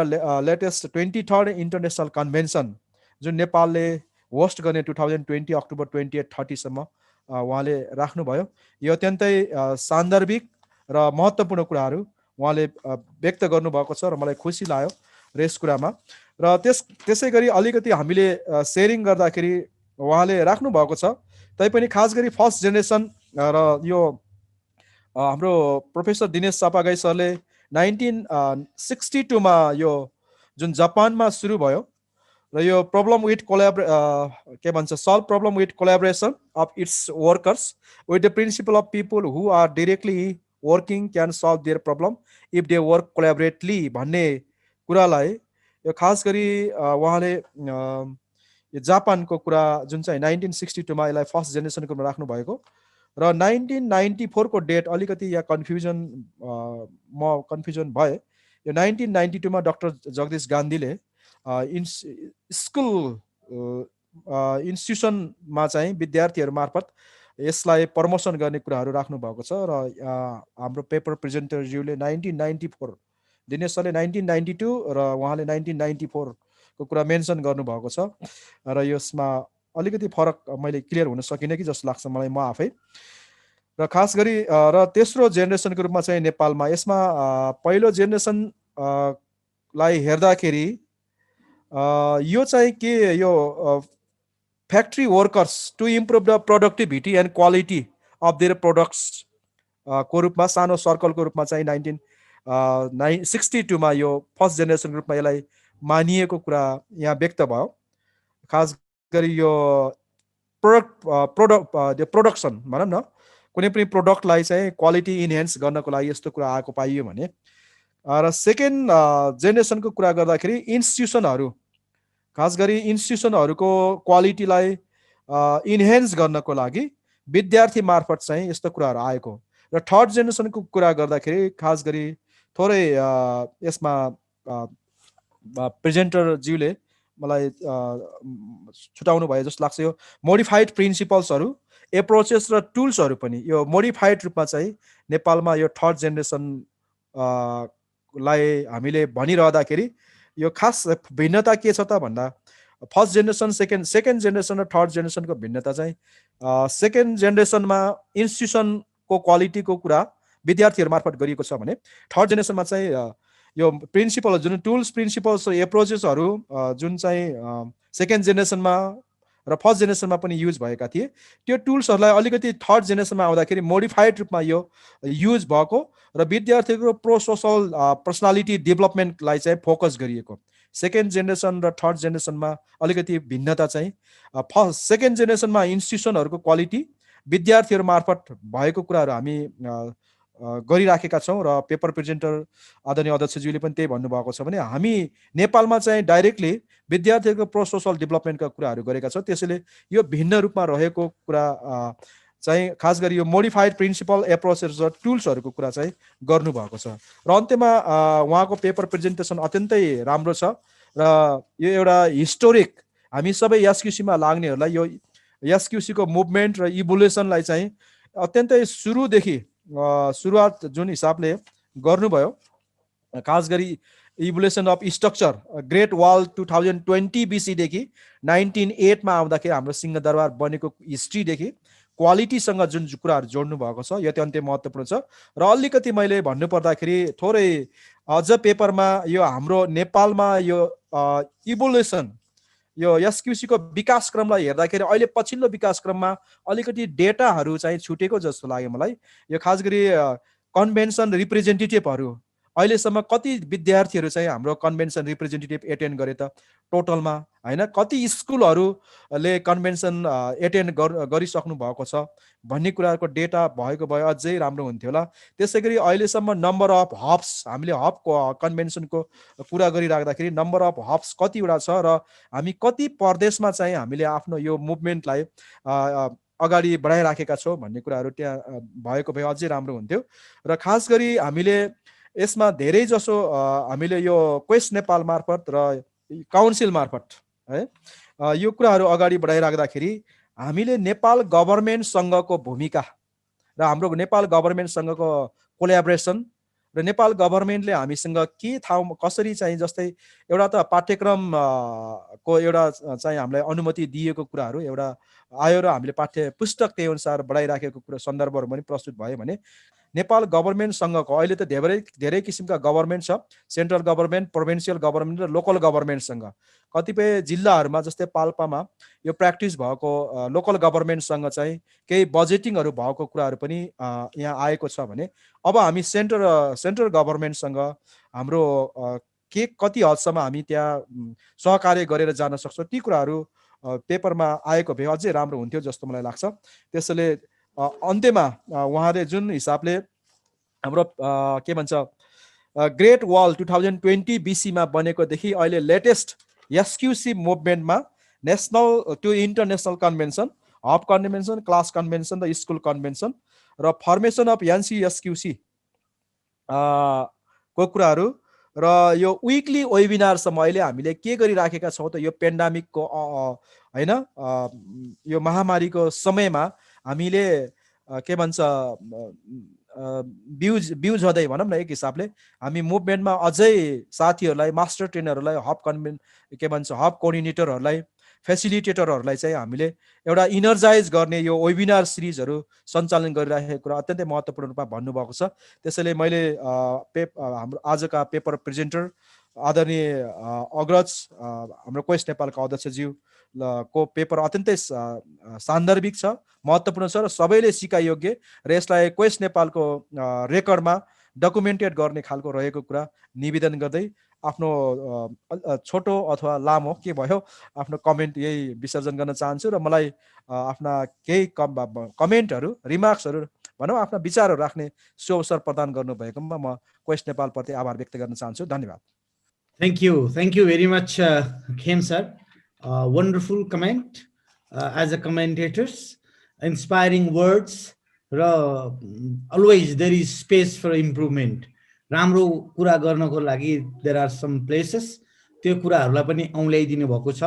लेटेस्ट 23rd इन्टरनेसनल कन्भेन्सन जुन नेपालले होस्ट गर्ने 2020 अक्टोबर 28-30 सम्म उहाँले राख्नुभयो। यो अत्यन्तै सान्दर्भिक र महत्त्वपूर्ण कुराहरू उहाँले व्यक्त गर्नुभएको छ र मलाई खुसी लाग्यो र यस कुरामा। र त्यसै गरी अलिकति हामीले सेयरिङ गर्दाखेरि उहाँले राख्नु भएको छ, तैपनि खास गरी फर्स्ट जेनेरेसन र यो हाम्रो प्रोफेसर दिनेश चापागाई सरले 1962 मा यो जुन जापानमा सुरु भयो र यो प्रब्लम विथ के भन्छ, solve problem with collaboration of its workers with the principle of people who are directly working can solve their problem if they work collaboratively भन्ने कुरालाई यो खास गरी उहाँले यो जापानको कुरा जुन चाहिँ 1962 मा यसलाई फर्स्ट जेनेरेसनको रूपमा राख्नु भएको र 1994 को डेट अलिकति यहाँ कन्फ्युजन भए। यो 1992 मा डाक्टर जगदीश गान्धीले स्कुल इन्स्टिट्युसनमा चाहिँ विद्यार्थीहरू मार्फत यसलाई प्रमोसन गर्ने कुराहरू राख्नु भएको छ र हाम्रो पेपर प्रेजेन्टरज्यूले 1994, दिनेश सरले 1992 र उहाँले 1994 को कुरा मेन्सन गर्नुभएको छ र यसमा अलिकति फरक मैले क्लियर हुन सकिनँ कि जस्तो लाग्छ मलाई म आफै। र खास गरी र तेस्रो जेनेरेसनको रूपमा चाहिँ नेपालमा यसमा पहिलो जेनेरेसन लाई हेर्दाखेरि यो चाहिँ के यो factory workers to improve the productivity and quality of their products को रूपमा सानो सर्कलको रूपमा चाहिँ 1962 मा यो फर्स्ट जेनेरेसनको रूपमा यसलाई मानिएको कुरा यहाँ व्यक्त भयो। खास गरी यो प्रोडक्सन भनौँ न, कुनै पनि प्रोडक्टलाई चाहिँ क्वालिटी इन्हेन्स गर्नको लागि यस्तो कुरा आएको पाइयो भने। र सेकेन्ड जेनेरेसनको कुरा गर्दाखेरि इन्स्टिट्युसनहरू, खास गरी इन्स्टिट्युसनहरूको क्वालिटीलाई इन्हेन्स गर्नको लागि विद्यार्थी मार्फत चाहिँ यस्तो कुराहरू आएको। र थर्ड जेनेरेसनको कुरा गर्दाखेरि खास गरी थोरै यसमा प्रेजेन्टरज्यूले मलाई छुटाउनु भयो जस्तो लाग्छ। यो मोडिफाइड प्रिन्सिपल्सहरू, एप्रोचेस र टुल्सहरू पनि यो मोडिफाइड रूपमा चाहिँ नेपालमा यो थर्ड जेनेरेसन लाई हामीले भनिरहँदाखेरि यो खास भिन्नता के छ त भन्दा फर्स्ट जेनेरेसन, सेकेन्ड जेनेरेसन र थर्ड जेनेरेसनको भिन्नता चाहिँ सेकेन्ड जेनेरेसनमा इन्स्टिट्युसनको क्वालिटीको कुरा विद्यार्थीहरू मार्फत गरिएको छ भने थर्ड जेनेरेसनमा चाहिँ यो प्रिन्सिपल जुन टुल्स, प्रिन्सिपल्स, एप्रोचेसहरू जुन चाहिँ सेकेन्ड जेनेरेसनमा र फर्स्ट जेनेरेसनमा पनि युज भएका थिए, त्यो टुल्सहरूलाई अलिकति थर्ड जेनेरेसनमा आउँदाखेरि मोडिफाइड रूपमा यो युज भएको र विद्यार्थीको प्रो सोसल पर्सनालिटी डेभलपमेन्टलाई चाहिँ फोकस गरिएको। सेकेन्ड जेनेरेसन र थर्ड जेनेरेसनमा अलिकति भिन्नता चाहिँ सेकेन्ड जेनेरेसनमा इन्स्टिट्युसनहरूको क्वालिटी विद्यार्थीहरू मार्फत भएको कुराहरू हामी गरिराखेका छौँ र पेपर प्रेजेन्टर आदरणीय अध्यक्षज्यूले पनि त्यही भन्नुभएको छ भने हामी नेपालमा चाहिँ डाइरेक्टली विद्यार्थीहरूको प्रो सोसल डेभलपमेन्टका कुराहरू गरेका छौँ। त्यसैले यो भिन्न रूपमा रहेको कुरा चाहिँ खास गरी यो मोडिफाइड प्रिन्सिपल एप्रोचेस र टुल्सहरूको कुरा चाहिँ गर्नुभएको छ। र अन्त्यमा उहाँको पेपर प्रेजेन्टेसन अत्यन्तै राम्रो छ र यो एउटा हिस्टोरिक हामी सबै एसक्युसीमा लाग्नेहरूलाई यो एसक्युसीको मुभमेन्ट र इभोल्युसनलाई चाहिँ अत्यन्तै सुरुदेखि सुरुवात जुन हिसाबले गर्नुभयो, खास गरी evolution of structure great wall 2020 BC देखि 1908 मा आउँदाखेरि हाम्रो सिंहदरबार बनेको हिस्ट्रीदेखि क्वालिटीसँग जुन कुराहरू जोड्नु भएको छ यो अत्यन्तै महत्त्वपूर्ण छ। र अलिकति मैले भन्नु पर्दाखेरि थोरै अझ पेपरमा यो हाम्रो नेपालमा यो इभोल्युसन यो एसक्युसीको विकासक्रमलाई हेर्दाखेरि अहिले पछिल्लो विकासक्रममा अलिकति डेटाहरू चाहिँ छुटेको जस्तो लाग्यो मलाई। यो खास गरी कन्भेन्सन रिप्रेजेन्टेटिभहरू अहिलेसम्म कति विद्यार्थीहरू चाहिँ हाम्रो कन्भेन्सन रिप्रेजेन्टेटिभ एटेन्ड गरे त टोटलमा, होइन, कति स्कुलहरूले कन्भेन्सन एटेन्ड गरिसक्नु भएको छ भन्ने कुराको डेटा भएको भए अझै राम्रो हुन्थ्यो होला। त्यसै गरी अहिलेसम्म नम्बर अफ हब्स, हामीले हब कन्भेन्सनको कुरा गरिराख्दाखेरि नम्बर अफ हब्स कतिवटा छ र हामी कति प्रदेशमा चाहिँ हामीले आफ्नो यो मुभमेन्टलाई अगाडि बढाइराखेका छौँ भन्ने कुराहरू त्यहाँ भएको भए अझै राम्रो हुन्थ्यो। र खास गरी हामीले यसमा धेरै जसो हामीले यो क्वेस्ट नेपाल मार्फत र काउन्सिल मार्फत है यो कुराहरू अगाडि बढाइराख्दाखेरि हामीले नेपाल गभर्मेन्टसँगको भूमिका र हाम्रो नेपाल गभर्मेन्टसँगको कोल्याबोरेसन र नेपाल गभर्मेन्टले हामीसँग के ठाउँ कसरी चाहिँ जस्तै एउटा त पाठ्यक्रम को एउटा चाहिँ हामीलाई अनुमति दिएको कुराहरू एउटा आयो र हामीले पाठ्य पुस्तक त्यही अनुसार बढाइराखेको कुरा सन्दर्भहरू पनि प्रस्तुत भयो भने नेपाल गभर्मेन्टसँगको अहिले त धेरै किसिमका गभर्मेन्ट छ, सेन्ट्रल गभर्मेन्ट, प्रोभिन्सियल गभर्मेन्ट र लोकल गभर्मेन्टसँग। कतिपय जिल्लाहरूमा जस्तै पाल्पामा यो प्र्याक्टिस भएको लोकल गभर्मेन्टसँग चाहिँ केही बजेटिङहरू भएको कुराहरू पनि यहाँ आएको छ भने अब हामी सेन्ट्रल गभर्मेन्टसँग हाम्रो के कति हदसम्म हामी त्यहाँ सहकार्य गरेर जान सक्छौँ ती कुराहरू पेपरमा आएको भए अझै राम्रो हुन्थ्यो जस्तो मलाई लाग्छ। त्यसैले अन्त्यमा उहाँले जुन हिसाबले हाम्रो के भन्छ ग्रेट वाल 2020 BC मा बनेकोदेखि अहिले लेटेस्ट एसक्युसी मुभमेन्टमा national to international convention, hub convention, class convention र स्कुल कन्भेन्सन र फर्मेसन अफ एनसिएसक्युसी को कुराहरू र यो विकली वेबिनारसम्म अहिले हामीले के गरिराखेका छौँ त यो पेन्डामिकको होइन यो महामारीको समयमा हामीले के भन्छ भ्युज हुँदै भनौँ न एक हिसाबले हामी मुभमेन्टमा अझै साथीहरूलाई, मास्टर ट्रेनरहरूलाई, के भन्छ हब कोअर्डिनेटरहरूलाई, फेसिलिटेटरहरूलाई चाहिँ हामीले एउटा इनर्जाइज गर्ने यो वेबिनार सिरिजहरू सञ्चालन गरिराखेको कुरा अत्यन्तै महत्त्वपूर्ण रूपमा भन्नुभएको छ। त्यसैले मैले हाम्रो आजका पेपर प्रेजेन्टर आदरणीय अग्रज हाम्रो क्वेस्ट नेपालका अध्यक्षज्यू को पेपर अत्यन्तै सान्दर्भिक छ, महत्त्वपूर्ण छ र सबैले सिकाइयोग्य र यसलाई क्वेस्ट नेपालको रेकर्डमा डकुमेन्टेड गर्ने खालको रहेको कुरा निवेदन गर्दै आफ्नो छोटो अथवा लामो के भयो आफ्नो कमेन्ट यही विसर्जन गर्न चाहन्छु र मलाई आफ्ना केही कमेन्टहरू, रिमार्क्सहरू भनौँ आफ्ना विचारहरू राख्ने सुअवसर प्रदान गर्नुभएकोमा म क्वेस्ट नेपालप्रति आभार व्यक्त गर्न चाहन्छु। धन्यवाद। Thank you very much, Khem sir. Wonderful comment as a commentators, inspiring words. Always there is space for improvement. राम्रो कुरा गर्नको लागि there are some places. त्यो कुराहरूलाई पनि औँल्याइदिनु भएको छ.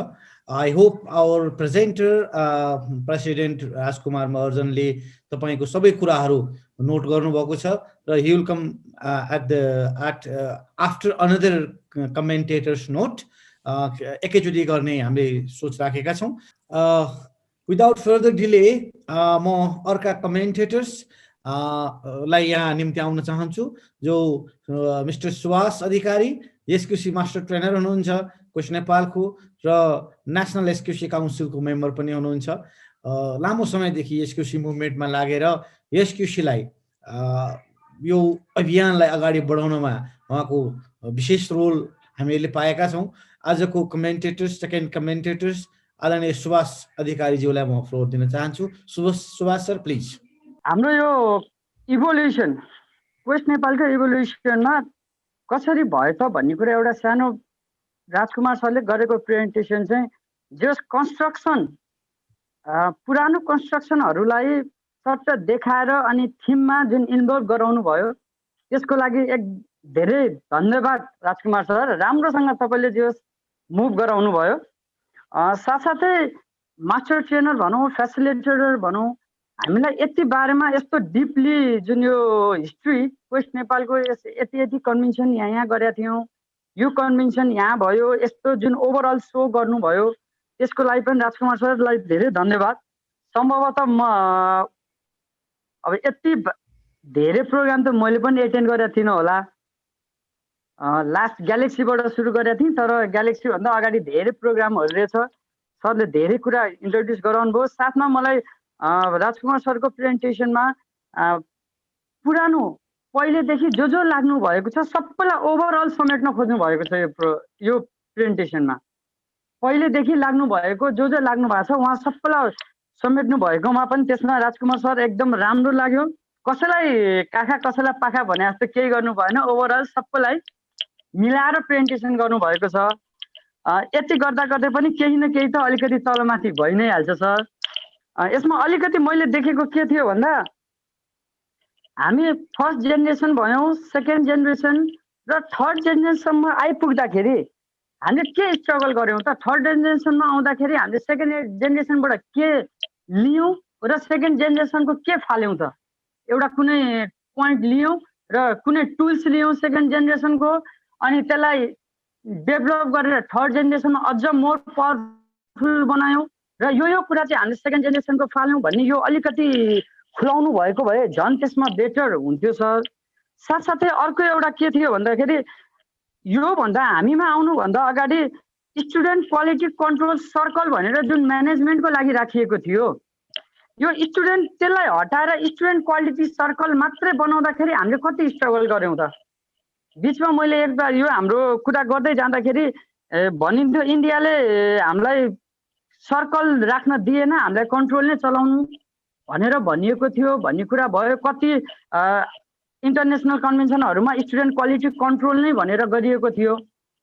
I hope our presenter, President Rajkumar Maharjanले तपाईको सबै कुराहरू नोट गर्नुभएको छ र he will come after another commentator's note. एकैचोटि गर्ने हामीले सोच राखेका छौँ. Without further delay, म अर्का commentators लाई यहाँ निम्ति आउन चाहन्छु जो मिस्टर सुभाष अधिकारी एसक्युसी मास्टर ट्रेनर हुनुहुन्छ क्वेस्ट नेपालको र नेशनल एसक्युसी काउन्सिलको मेम्बर पनि हुनुहुन्छ. लामो समयदेखि एसक्युसी मुभमेन्टमा लागेर एसक्युसीलाई यो अभियानलाई अगाडि बढाउनमा उहाँको विशेष रोल हामीले पाएका छौँ. आजको कमेन्टेटर्स, सेकेन्ड कमेन्टेटर्स आदरणीय सुभाष अधिकारीज्यूलाई म फ्लोर दिन चाहन्छु। Subhash sir please. हाम्रो यो इभोल्युसन वेस्ट नेपालको इभोल्युसनमा कसरी भयो त भन्ने कुरा एउटा सानो राजकुमार सरले गरेको प्रेजेन्टेसन चाहिँ जस कन्स्ट्रक्सन पुरानो कन्स्ट्रक्सनहरूलाई सट्ट देखाएर अनि थिममा जुन इन्भल्भ गराउनु भयो त्यसको लागि धेरै धन्यवाद राजकुमार सर। राम्रोसँग तपाईँले जस मुभ गराउनु भयो। साथसाथै मास्टर ट्रेनर भनौँ फेसिलिटेटर भनौँ हामीलाई यति बारेमा यस्तो डिपली जुन यो हिस्ट्री वेस्ट नेपालको यति कन्भेन्सन यहाँ गरेका थियौँ, यो कन्भेन्सन यहाँ भयो, यस्तो जुन ओभरअल सो गर्नुभयो त्यसको लागि पनि राजकुमार सरलाई धेरै धन्यवाद। सम्भवतः म अब यति धेरै प्रोग्राम त मैले पनि एटेन्ड गरेको थिइनँ होला। लास्ट ग्यालेक्सीबाट सुरु गरेको थिएँ, तर ग्यालेक्सीभन्दा अगाडि धेरै प्रोग्रामहरू रहेछ। सरले धेरै कुरा इन्ट्रोड्युस गराउनु भयो। साथमा मलाई राजकुमार सरको प्रेजेन्टेसनमा पुरानो पहिलेदेखि जो लाग्नु भएको छ सबैलाई ओभरअल समेट्न खोज्नु भएको छ यो प्रेजेन्टेसनमा। पहिलेदेखि लाग्नु भएको जो लाग्नु भएको छ उहाँ सबैलाई समेट्नु भएकोमा पनि त्यसमा राजकुमार सर एकदम राम्रो लाग्यो। कसैलाई काखा कसैलाई पाखा भने जस्तो केही गर्नु भएन, ओभरअल सबैलाई मिलाएर प्रेजेन्टेसन गर्नुभएको छ। यति गर्दा गर्दै पनि केही न केही त अलिकति तलमाथि भइ नै हाल्छ सर। यसमा अलिकति मैले देखेको के थियो भन्दा हामी फर्स्ट जेनेरेसन भयौँ, सेकेन्ड जेनेरेसन र थर्ड जेनेरेसनसम्म आइपुग्दाखेरि हामीले के स्ट्रगल गऱ्यौँ त? थर्ड जेनेरेसनमा आउँदाखेरि हामीले सेकेन्ड जेनेरेसनबाट के लियौँ र सेकेन्ड जेनेरेसनको के फाल्यौँ त? एउटा कुनै पोइन्ट लियौँ र कुनै टुल्स लियौँ सेकेन्ड जेनेरेसनको अनि त्यसलाई डेभलप गरेर थर्ड जेनेरेसनमा अझ मोर पावरफुल बनायौँ र यो कुरा चाहिँ हामीले सेकेन्ड जेनेरेसनको फाल्यौँ भन्ने यो अलिकति खुलाउनु भएको भए झन् त्यसमा बेटर हुन्थ्यो सर। साथसाथै अर्को एउटा के थियो भन्दाखेरि योभन्दा हामीमा आउनुभन्दा अगाडि स्टुडेन्ट क्वालिटी कन्ट्रोल सर्कल भनेर जुन म्यानेजमेन्टको लागि राखिएको थियो, यो स्टुडेन्ट त्यसलाई हटाएर स्टुडेन्ट क्वालिटी सर्कल मात्रै बनाउँदाखेरि हामीले कति स्ट्रगल गऱ्यौँ त? बिचमा मैले एकबार यो हाम्रो कुरा गर्दै जाँदाखेरि भनिन्थ्यो इन्डियाले हामीलाई सर्कल राख्न दिएन, हामीलाई कन्ट्रोल नै चलाउनु भनेर भनिएको थियो भन्ने कुरा भयो। कति इन्टरनेसनल कन्भेन्सनहरूमा स्टुडेन्ट क्वालिटी कन्ट्रोल नै भनेर गरिएको थियो।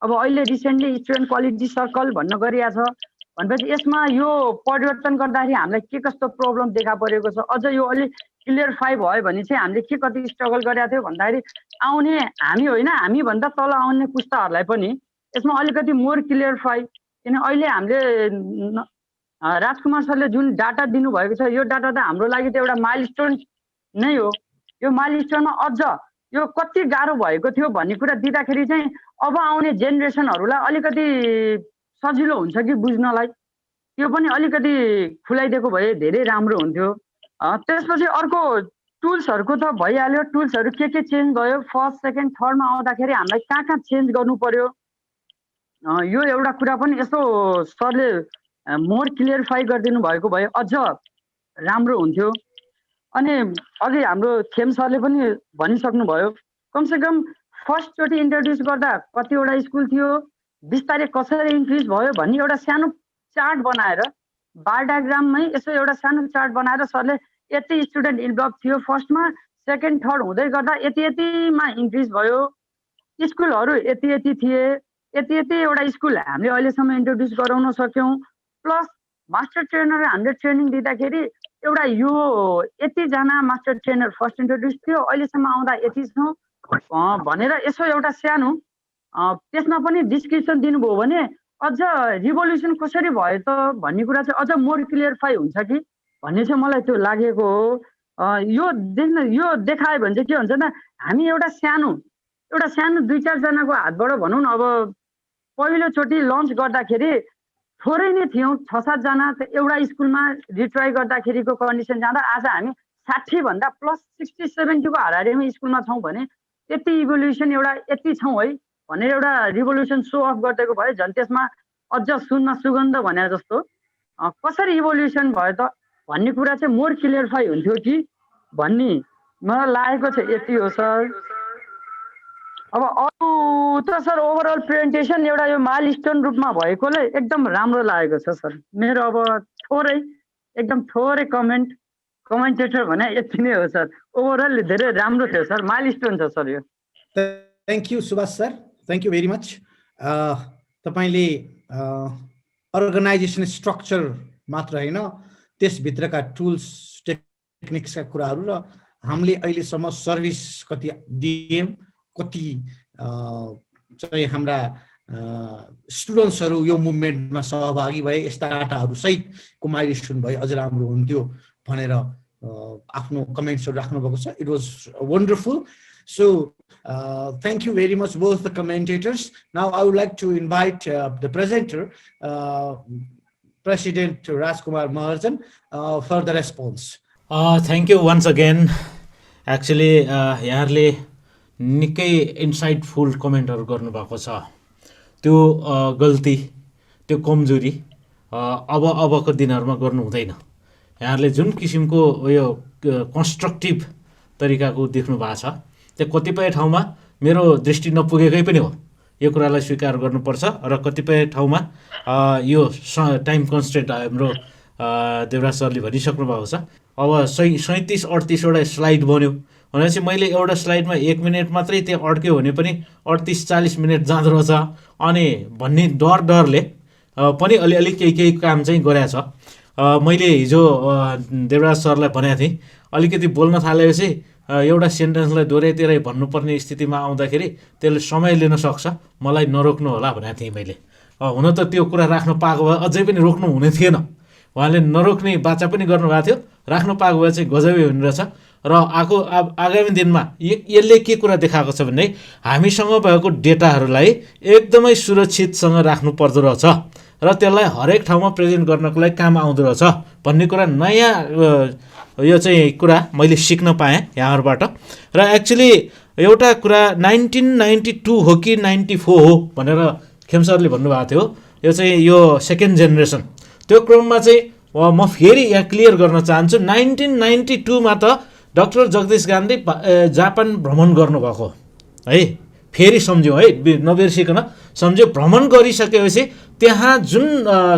अब अहिले रिसेन्टली स्टुडेन्ट क्वालिटी सर्कल भन्न गरिएको छ भनेपछि यसमा यो परिवर्तन गर्दाखेरि हामीलाई के कस्तो प्रब्लम देखा परेको छ, अझ यो अलिक क्लियरफाई भयो भने चाहिँ हामीले के कति स्ट्रगल गरेका थियौँ भन्दाखेरि आउने हामी होइन हामीभन्दा तल आउने पुस्ताहरूलाई पनि यसमा अलिकति मोर क्लियरफाई। किन अहिले हामीले राजकुमार सरले जुन डाटा दिनुभएको छ यो डाटा त हाम्रो लागि त एउटा माइलस्टोन नै हो। यो माइलस्टोनमा अझ यो कति गाह्रो भएको थियो भन्ने कुरा दिँदाखेरि चाहिँ अब आउने जेनेरेसनहरूलाई अलिकति सजिलो हुन्छ कि बुझ्नलाई, त्यो पनि अलिकति खुलाइदिएको भए धेरै राम्रो हुन्थ्यो। त्यसपछि अर्को टुल्सहरूको त भइहाल्यो, टुल्सहरू के चेन्ज भयो फर्स्ट सेकेन्ड थर्डमा आउँदाखेरि हामीलाई कहाँ चेन्ज गर्नु पर्यो यो एउटा कुरा पनि यसो सरले मोर क्लियरफाई गरिदिनु भएको भए अझ राम्रो हुन्थ्यो। अनि अघि हाम्रो खेम सरले पनि भनिसक्नु भयो, कमसेकम फर्स्टचोटि इन्ट्रोड्युस गर्दा कतिवटा स्कुल थियो, बिस्तारै कसरी इन्क्रिज भयो भन्ने एउटा सानो चार्ट बनाएर बार डायग्राममै यसो एउटा सानो चार्ट बनाएर सरले यति स्टुडेन्ट इन्भल्भ थियो फर्स्टमा, सेकेन्ड थर्ड हुँदै गर्दा यतिमा इन्क्रिज भयो, स्कुलहरू यति थिए, यति एउटा स्कुल हामीले अहिलेसम्म इन्ट्रोड्युस गराउन सक्यौँ। प्लस मास्टर ट्रेनर हामीले ट्रेनिङ दिँदाखेरि एउटा यो यतिजना मास्टर ट्रेनर फर्स्ट इन्ट्रोड्युस थियो, अहिलेसम्म आउँदा यति छौँ भनेर यसो एउटा सानो त्यसमा पनि डिस्क्रिप्सन दिनुभयो भने अझ रिभोल्युसन कसरी भयो त भन्ने कुरा चाहिँ अझ मोर क्लियरफाई हुन्छ कि भन्ने चाहिँ मलाई त्यो लागेको हो। यो देखायो भने चाहिँ के हुन्छ त, हामी एउटा सानो 2-4 जनाको हातबाट भनौँ न, अब पहिलोचोटि लन्च गर्दाखेरि थोरै नै थियौँ 6-7 जना एउटा स्कुलमा रिट्राई गर्दाखेरिको कन्डिसन जाँदा आज हामी 60 भन्दा प्लस 60-70 को हाराहारीमा स्कुलमा छौँ भने यति इभोल्युसन एउटा यति छौँ है भनेर एउटा रिभोल्युसन सो अफ गरिदिएको भए झन् त्यसमा अझ सुन्न सुगन्ध भने जस्तो कसरी इभोल्युसन भयो त भन्ने कुरा चाहिँ मोर क्लियरफाई हुन्थ्यो कि भन्ने मलाई लागेको छ। यति हो सर। अब अरू त सर ओभरअल प्रेजेन्टेसन एउटा यो माइलस्टोन रूपमा भएकोले एकदम राम्रो लागेको छ सर। मेरो अब एकदम थोरै कमेन्टेटर भने यति नै हो सर। ओभरअल धेरै राम्रो थियो सर, माइलस्टोन छ सर यो। Thank you Subhash sir, thank you very much. तपाईँले अर्गनाइजेसन स्ट्रक्चर मात्र होइन, त्यसभित्रका टुल्स टेक्निक्सका कुराहरू र हामीले अहिलेसम्म सर्भिस कति दियौँ, कति चाहिँ हाम्रा स्टुडेन्ट्सहरू यो मुभमेन्टमा सहभागी भए, यस्ता डाटाहरू सहितको माइलस्टोन भए अझ राम्रो हुन्थ्यो भनेर आफ्नो कमेन्ट्सहरू राख्नुभएको छ। It was wonderful. So thank you very much both the commentators. Now I would like to invite the presenter, President Rajkumar Maharjan, for the response. Thank you once again. Actually यहाँहरूले निकै इन्साइटफुल कमेन्टहरू गर्नुभएको छ। त्यो गल्ती, त्यो कमजोरी अबको दिनहरूमा गर्नु हुँदैन। यहाँहरूले जुन किसिमको यो कन्स्ट्रक्टिभ तरिकाको देख्नु भएको छ, त्यो कतिपय ठाउँमा मेरो दृष्टि नपुगेकै पनि हो। यो कुरालाई स्वीकार गर्नुपर्छ र कतिपय ठाउँमा यो टाइम कन्स्ट्रेन्ट हाम्रो देवराज सरले भनिसक्नु भएको छ। अब 37-38वटा स्लाइड बन्यो भनेपछि मैले एउटा स्लाइडमा 1 मिनट मात्रै त्यहाँ अड्क्यो भने पनि 38-40 मिनट जाँदो रहेछ अनि भन्ने डरले पनि अलिअलि केही काम चाहिँ गरेको छ। मैले हिजो देवराज सरलाई भनेको थिएँ, अलिकति बोल्न थालेपछि एउटा सेन्टेन्सलाई दोहोऱ्याइ भन्नुपर्ने स्थितिमा आउँदाखेरि त्यसले समय लिन सक्छ, मलाई नरोक्नु होला भनेको थिएँ मैले। हुन त त्यो कुरा राख्न पाएको भए अझै पनि रोक्नु हुने थिएन। उहाँले नरोक्ने बाचा पनि गर्नुभएको थियो, राख्न पाएको भए चाहिँ गजबै हुने रहेछ। र आगामी दिनमा यसले के कुरा देखाएको छ भने हामीसँग भएको डेटाहरूलाई एकदमै सुरक्षितसँग राख्नु पर्दो रहेछ र त्यसलाई हरेक ठाउँमा प्रेजेन्ट गर्नको लागि काम आउँदो रहेछ भन्ने कुरा नयाँ यो चाहिँ कुरा मैले सिक्न पाएँ यहाँहरूबाट। र एक्चुअली एउटा कुरा 1992 हो कि 94 हो भनेर खेम सरले भन्नुभएको थियो। यो चाहिँ यो सेकेन्ड जेनेरेसन, त्यो क्रममा चाहिँ म फेरि यहाँ क्लियर गर्न चाहन्छु। 1992 मा त डाक्टर जगदीश गान्धी जापान भ्रमण गर्नुभएको है, फेरि सम्झ्यौँ है, नबिर्सिकन सम्झ्यो। भ्रमण गरिसकेपछि त्यहाँ जुन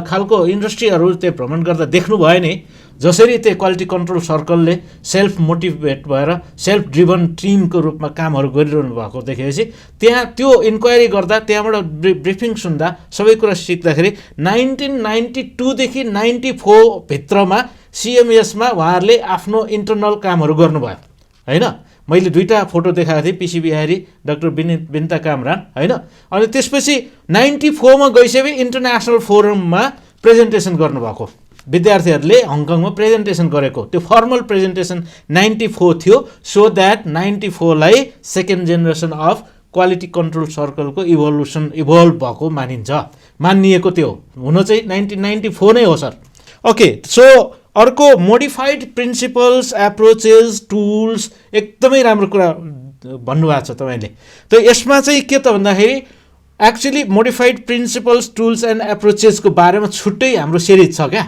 खालको इन्डस्ट्रीहरू त्यो भ्रमण गर्दा देख्नुभयो नि, जसरी त्यो क्वालिटी कन्ट्रोल सर्कलले सेल्फ मोटिभेट भएर सेल्फ ड्रिभन टिमको रूपमा कामहरू गरिरहनु भएको देखेपछि त्यहाँ त्यो इन्क्वायरी गर्दा, त्यहाँबाट ब्रिफिङ सुन्दा, सबै कुरा सिक्दाखेरि 1992 देखि 94 भित्रमा सिएमएसमा उहाँहरूले आफ्नो इन्टरनल कामहरू गर्नुभयो होइन। मैले 2टा फोटो देखाएको थिएँ, पिसी बिहारी, डाक्टर बिनिता कामरान होइन। अनि त्यसपछि 94 मा गइसके इन्टरनेसनल फोरममा प्रेजेन्टेसन गर्नुभएको, विद्यार्थीहरूले हङकङमा प्रेजेन्टेसन गरेको त्यो फर्मल प्रेजेन्टेसन 94 थियो। सो द्याट 94 लाई second generation of quality control सर्कलको इभल्भ भएको मानिएको त्यो हुन चाहिँ 1994 नै हो सर। ओके, सो अर्को मोडिफाइड प्रिन्सिपल्स, एप्रोचेस, टुल्स, एकदमै राम्रो कुरा भन्नुभएको छ तपाईँले। त यसमा चाहिँ के त भन्दाखेरि actually modified principles, tools and एप्रोचेसको बारेमा छुट्टै हाम्रो सिरिज छ क्या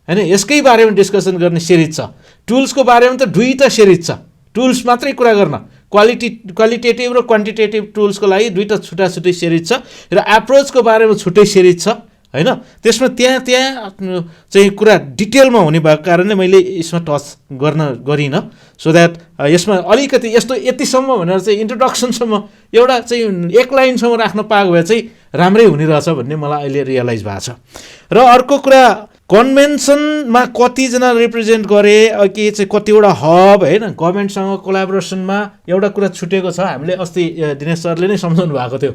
होइन, यसकै बारेमा डिस्कसन गर्ने सिरिज छ। टुल्सको बारेमा त 2टा सिरिज छ, टुल्स मात्रै कुरा गर्न, क्वालिटेटिभ र क्वान्टिटेटिभ टुल्सको लागि 2टा छुट्टै सिरिज छ र एप्रोचको बारेमा छुट्टै सिरिज छ होइन। त्यसमा त्यहाँ चाहिँ कुरा डिटेलमा हुने भएको कारणले मैले यसमा टच गरिनँ। सो द्याट यसमा अलिकति यस्तो यतिसम्म भनेर चाहिँ इन्ट्रोडक्सनसम्म एउटा चाहिँ 1 लाइनसम्म राख्न पाएको भए चाहिँ राम्रै हुने रहेछ भन्ने मलाई अहिले रियलाइज भएको छ। र अर्को कुरा, कन्भेन्सनमा कतिजना रिप्रेजेन्ट गरे कि चाहिँ कतिवटा हब होइन, गभर्मेन्टसँग कोलाबोरेसनमा एउटा कुरा छुटेको छ। हामीले अस्ति दिनेश सरले नै सम्झाउनु भएको थियो,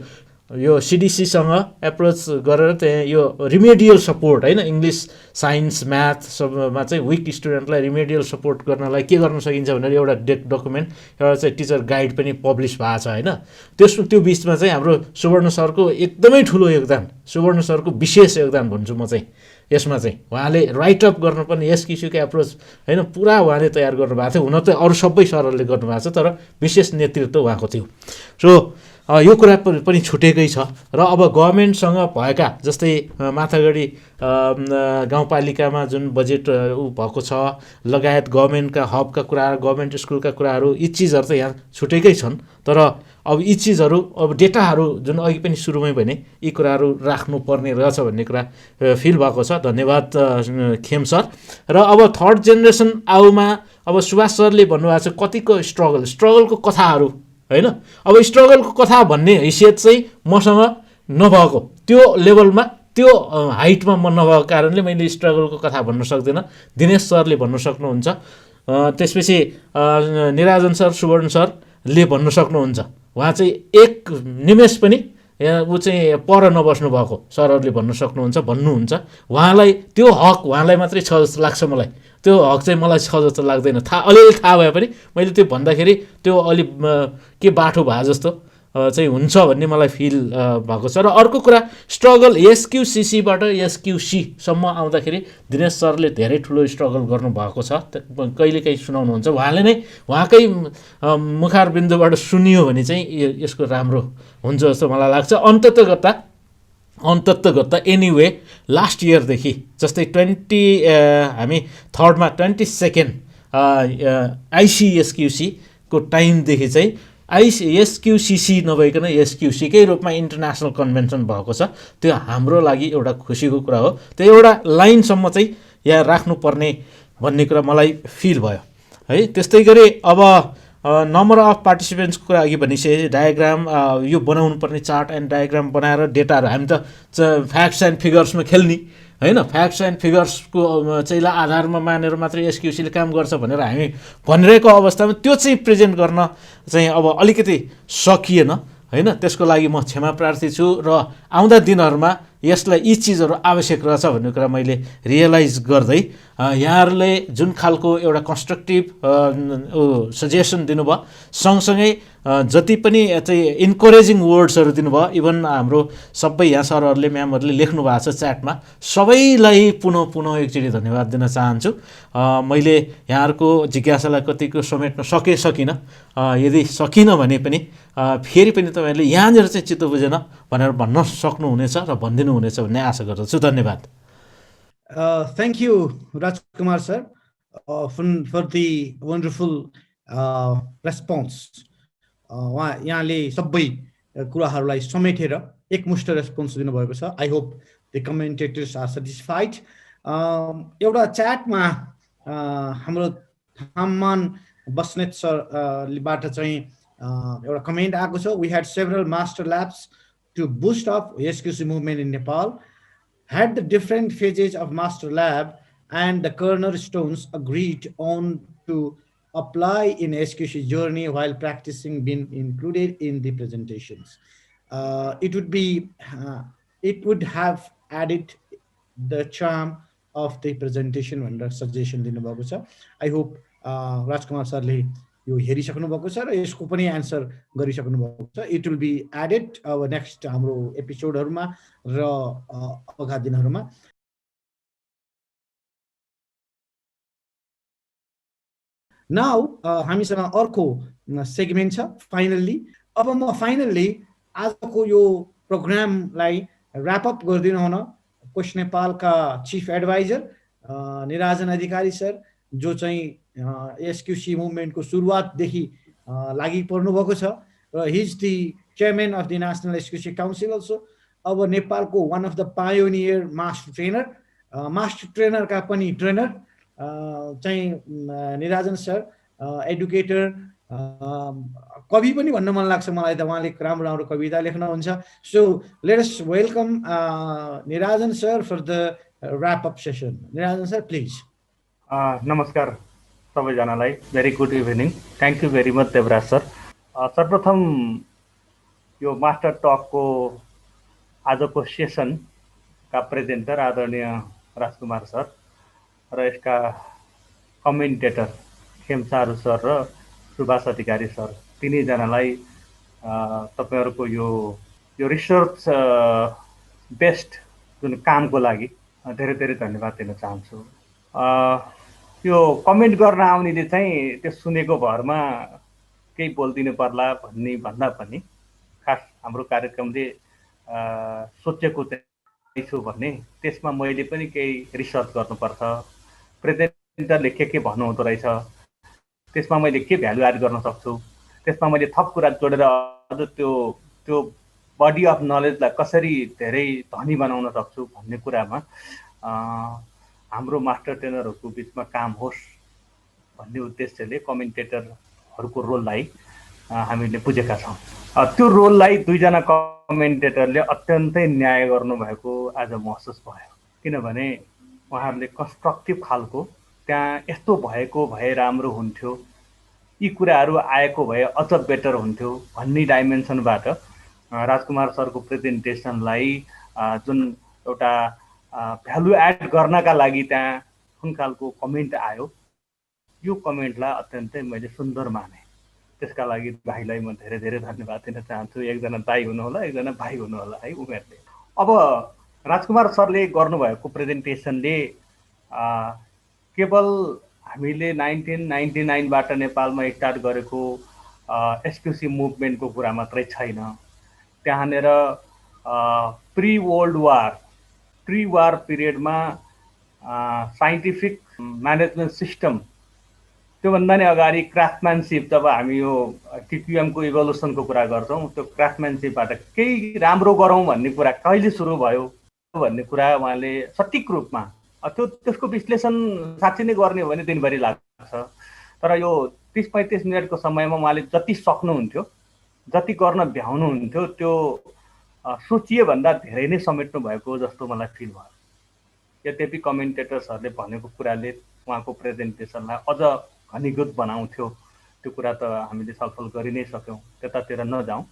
यो सिडिसीसँग एप्रोच गरेर त्यहाँ यो रिमेडियल सपोर्ट होइन, इङ्ग्लिस, साइन्स, म्याथ सबमा चाहिँ विक स्टुडेन्टलाई रिमेडियल सपोर्ट गर्नलाई के गर्न सकिन्छ भनेर एउटा डकुमेन्ट, एउटा चाहिँ टिचर गाइड पनि पब्लिस भएको छ होइन। त्यो बिचमा चाहिँ हाम्रो सुवर्ण सरको एकदमै ठुलो योगदान, सुवर्ण सरको विशेष योगदान भन्छु म चाहिँ यसमा चाहिँ। उहाँले राइटअप गर्न पनि यस किसिमको एप्रोच होइन पुरा उहाँले तयार गर्नुभएको थियो। हुन त अरू सबै सरहरूले गर्नुभएको छ तर विशेष नेतृत्व उहाँको थियो। सो यो कुरा पनि छुटेकै छ र अब गभर्मेन्टसँग भएका जस्तै माथागढी गाउँपालिकामा जुन बजेट भएको छ लगायत गभर्मेन्टका हबका कुराहरू गभर्मेन्ट स्कुलका कुराहरू यी चिजहरू त यहाँ छुटेकै छन्। तर अब यी चिजहरू अब डेटाहरू जुन अघि पनि सुरुमै भने यी कुराहरू राख्नुपर्ने रहेछ भन्ने कुरा फिल भएको छ। धन्यवाद खेम सर। र अब थर्ड जेनेरेसन आउमा अब सुभाष सरले भन्नुभएको छ कतिको स्ट्रगलको कथाहरू होइन। अब स्ट्रगलको कथा भन्ने हैसियत चाहिँ मसँग नभएको, त्यो लेभलमा त्यो हाइटमा म नभएको कारणले मैले स्ट्रगलको कथा भन्न सक्दिनँ। दिनेश सरले भन्न सक्नुहुन्छ, त्यसपछि निराजन सर सुवर्ण सरले भन्न सक्नुहुन्छ। उहाँ चाहिँ एक निमेष पनि ऊ चाहिँ पर नबस्नु भएको सरहरूले भन्नुहुन्छ। उहाँलाई त्यो हक उहाँलाई मात्रै छ जस्तो लाग्छ मलाई। त्यो हक चाहिँ मलाई छ जस्तो लाग्दैन। अलिअलि थाहा भए पनि मैले त्यो भन्दाखेरि त्यो अलि के बाठो भए जस्तो चाहिँ हुन्छ भन्ने मलाई फिल भएको छ। र अर्को कुरा स्ट्रगल एसक्युसिसीबाट एसक्युसीसम्म आउँदाखेरि दिनेश सरले धेरै ठुलो स्ट्रगल गर्नुभएको छ। कहिलेकाहीँ सुनाउनुहुन्छ, उहाँले नै उहाँकै मुखारबिन्दुबाट सुनियो भने चाहिँ यसको राम्रो हुन्छ जस्तो मलाई लाग्छ। अन्ततगत्ता एनिवे लास्ट इयरदेखि जस्तै हामी थर्डमा 22 आइसिएसक्युसीको टाइमदेखि चाहिँ एसक्युसिसी नभइकन एसक्युसीकै रूपमा इन्टरनेसनल कन्भेन्सन भएको छ। त्यो हाम्रो लागि एउटा खुसीको कुरा हो। त्यो एउटा लाइनसम्म चाहिँ यहाँ राख्नुपर्ने भन्ने कुरा मलाई फिल भयो है। त्यस्तै गरी अब नम्बर अफ पार्टिसिपेन्ट्सको कुरा अघि भनिसके डायग्राम यो बनाउनु पर्ने चार्ट एन्ड डायग्राम बनाएर डेटाहरू हामी त फ्याक्ट्स एन्ड फिगर्समा खेल्ने होइन। फ्याक्ट्स एन्ड फिगर्सको चाहिँ आधारमा मानेर मात्रै एसक्युसीले काम गर्छ भनेर हामी भनिरहेको अवस्थामा त्यो चाहिँ प्रेजेन्ट गर्न चाहिँ अब अलिकति सकिएन होइन। त्यसको लागि म क्षमा प्रार्थी छु र आउँदा दिनहरूमा यसलाई यी चिजहरू आवश्यक रहेछ भन्ने कुरा मैले रियलाइज गर्दै यहाँहरूले जुन खालको एउटा कन्स्ट्रक्टिभ सजेसन दिनुभयो, सँगसँगै जति पनि चाहिँ इन्करेजिङ वर्ड्सहरू दिनुभयो, इभन हाम्रो सबै यहाँ सरहरूले म्यामहरूले लेख्नु भएको छ च्याटमा, सबैलाई पुनः एकचोटि धन्यवाद दिन चाहन्छु। मैले यहाँहरूको जिज्ञासालाई कतिको समेट्न सकिनँ। यदि सकिनँ भने पनि फेरि पनि तपाईँहरूले यहाँनिर चाहिँ चित्त बुझेन भनेर भन्न सक्नुहुनेछ र भनिदिनुहुनेछ भन्ने आशा गर्दछु। धन्यवाद। Thank you, Rajkumar sir, for the wonderful response. यहाँले सबै कुराहरूलाई समेटेर एकमुष्ट रेस्पोन्स दिनुभएको छ। I hope the commentators are satisfied. एउटा च्याटमा हाम्रो थामान बस्नेत सरबाट चाहिँ एउटा कमेन्ट आएको छ। We had several master labs to boost up SQC movement in Nepal. Had the different phases of master lab and the cornerstones agreed on to apply in SQC journey while practicing been included in the presentations. It would have added the charm of the presentation भनेर suggestion दिनुभएको छ। I hope राजकुमार सरले यो हेरिसक्नु भएको छ र यसको पनि एन्सर गरिसक्नु भएको छ। इट विल बी एडेड अब नेक्स्ट हाम्रो एपिसोडहरूमा र अगाडि दिनहरूमा। नाउ हामीसँग अर्को सेगमेन्ट छ फाइनल्ली। अब म फाइनल्ली आजको यो प्रोग्रामलाई ऱ्यापअप गरिदिनु हुन क्वेस्ट नेपालका चिफ एडभाइजर निराजन अधिकारी सर, जो चाहिँ एसक्युसी मुभमेन्टको सुरुवातदेखि लागि पर्नु भएको छ र he is the chairman of the national SQC council also. अब नेपालको one of the pioneer master ट्रेनरका पनि ट्रेनर चाहिँ निराजन सर, एडुकेटर, कवि पनि भन्न मन लाग्छ मलाई त, उहाँले राम्रो राम्रो कविता लेख्नुहुन्छ। So let us welcome Nirajan sir for the wrap up session. Nirajan sir please. नमस्कार सबैजनालाई, very good evening. Thank you very much Devraj sir. सर्वप्रथम यो मास्टर टकको आजको सेसनका प्रेजेन्टर आदरणीय राजकुमार सर र यसका कमेन्टेटर खेमसारू सर र सुभाष अधिकारी सर, तिनैजनालाई तपाईँहरूको यो रिसर्च बेस्ड जुन कामको लागि धेरै धेरै धन्यवाद दिन चाहन्छु। यो कमेन्ट गर्न आउनेले चाहिँ त्यो सुनेको भरमा केही बोलिदिनु पर्ला भन्दा पनि खास हाम्रो कार्यक्रमले सोचेको छु भने त्यसमा मैले पनि केही रिसर्च गर्नुपर्छ, प्रेजेन्टरले के भन्नुहुँदो रहेछ, त्यसमा मैले के भ्यालु एड गर्न सक्छु, त्यसमा मैले थप कुरा जोडेर अझ त्यो बडी अफ नलेजलाई कसरी धेरै धनी बनाउन सक्छु भन्ने कुरामा हाम्रो मास्टर ट्रेनरहरूको बिचमा काम होस् भन्ने उद्देश्यले कमेन्टेटरहरूको रोललाई हामीले बुझेका छौँ। त्यो रोललाई दुईजना कमेन्टेटरले अत्यन्तै न्याय गर्नुभएको आज महसुस भयो, किनभने उहाँहरूले कन्स्ट्रक्टिभ खालको त्यहाँ यस्तो भएको भए राम्रो हुन्थ्यो, यी कुराहरू आएको भए अझ बेटर हुन्थ्यो भन्ने डाइमेन्सनबाट राजकुमार सरको प्रेजेन्टेसनलाई जुन एउटा भ्यालु एड गर्नका लागि त्यहाँ कुन खालको कमेन्ट आयो, यो कमेन्टलाई अत्यन्तै मैले सुन्दर माने। त्यसका लागि भाइलाई म धेरै धेरै धन्यवाद दिन चाहन्छु। एकजना दाइ हुनुहोला, एकजना भाइ हुनुहोला है उमेरले। अब राजकुमार सरले गर्नुभएको प्रेजेन्टेसनले केवल हामीले 1999बाट नेपालमा स्टार्ट गरेको एसक्युसी मुभमेन्टको कुरा मात्रै छैन, त्यहाँनिर प्री वार पिरियडमा साइन्टिफिक म्यानेजमेन्ट सिस्टम, त्योभन्दा नि अगाडि क्राफ्टम्यानसिप, जब हामी यो टिक्युएमको इभोल्युसनको कुरा गर्छौँ, त्यो क्राफ्टम्यानसिपबाट केही राम्रो गरौँ भन्ने कुरा कहिले सुरु भयो भन्ने कुरा उहाँले सटीक रूपमा त्यसको विश्लेषण साँच्चै नै गर्ने हो भने दिनभरि लाग्छ। तर यो 30-35 मिनटको समयमा उहाँले जति सक्नुहुन्थ्यो, जति गर्न भ्याउनुहुन्थ्यो, त्यो सोचिए भन्दा धेरै नै समेट्नु भएको जस्तो मलाई फिल भयो। यद्यपि कमेन्टेटर्सहरूले भनेको कुराले उहाँको प्रेजेन्टेसनलाई अझ घनीभूत बनाउँथ्यो, त्यो कुरा त हामीले छलफल गरि नै सक्यौँ, त्यतातिर नजाउँ।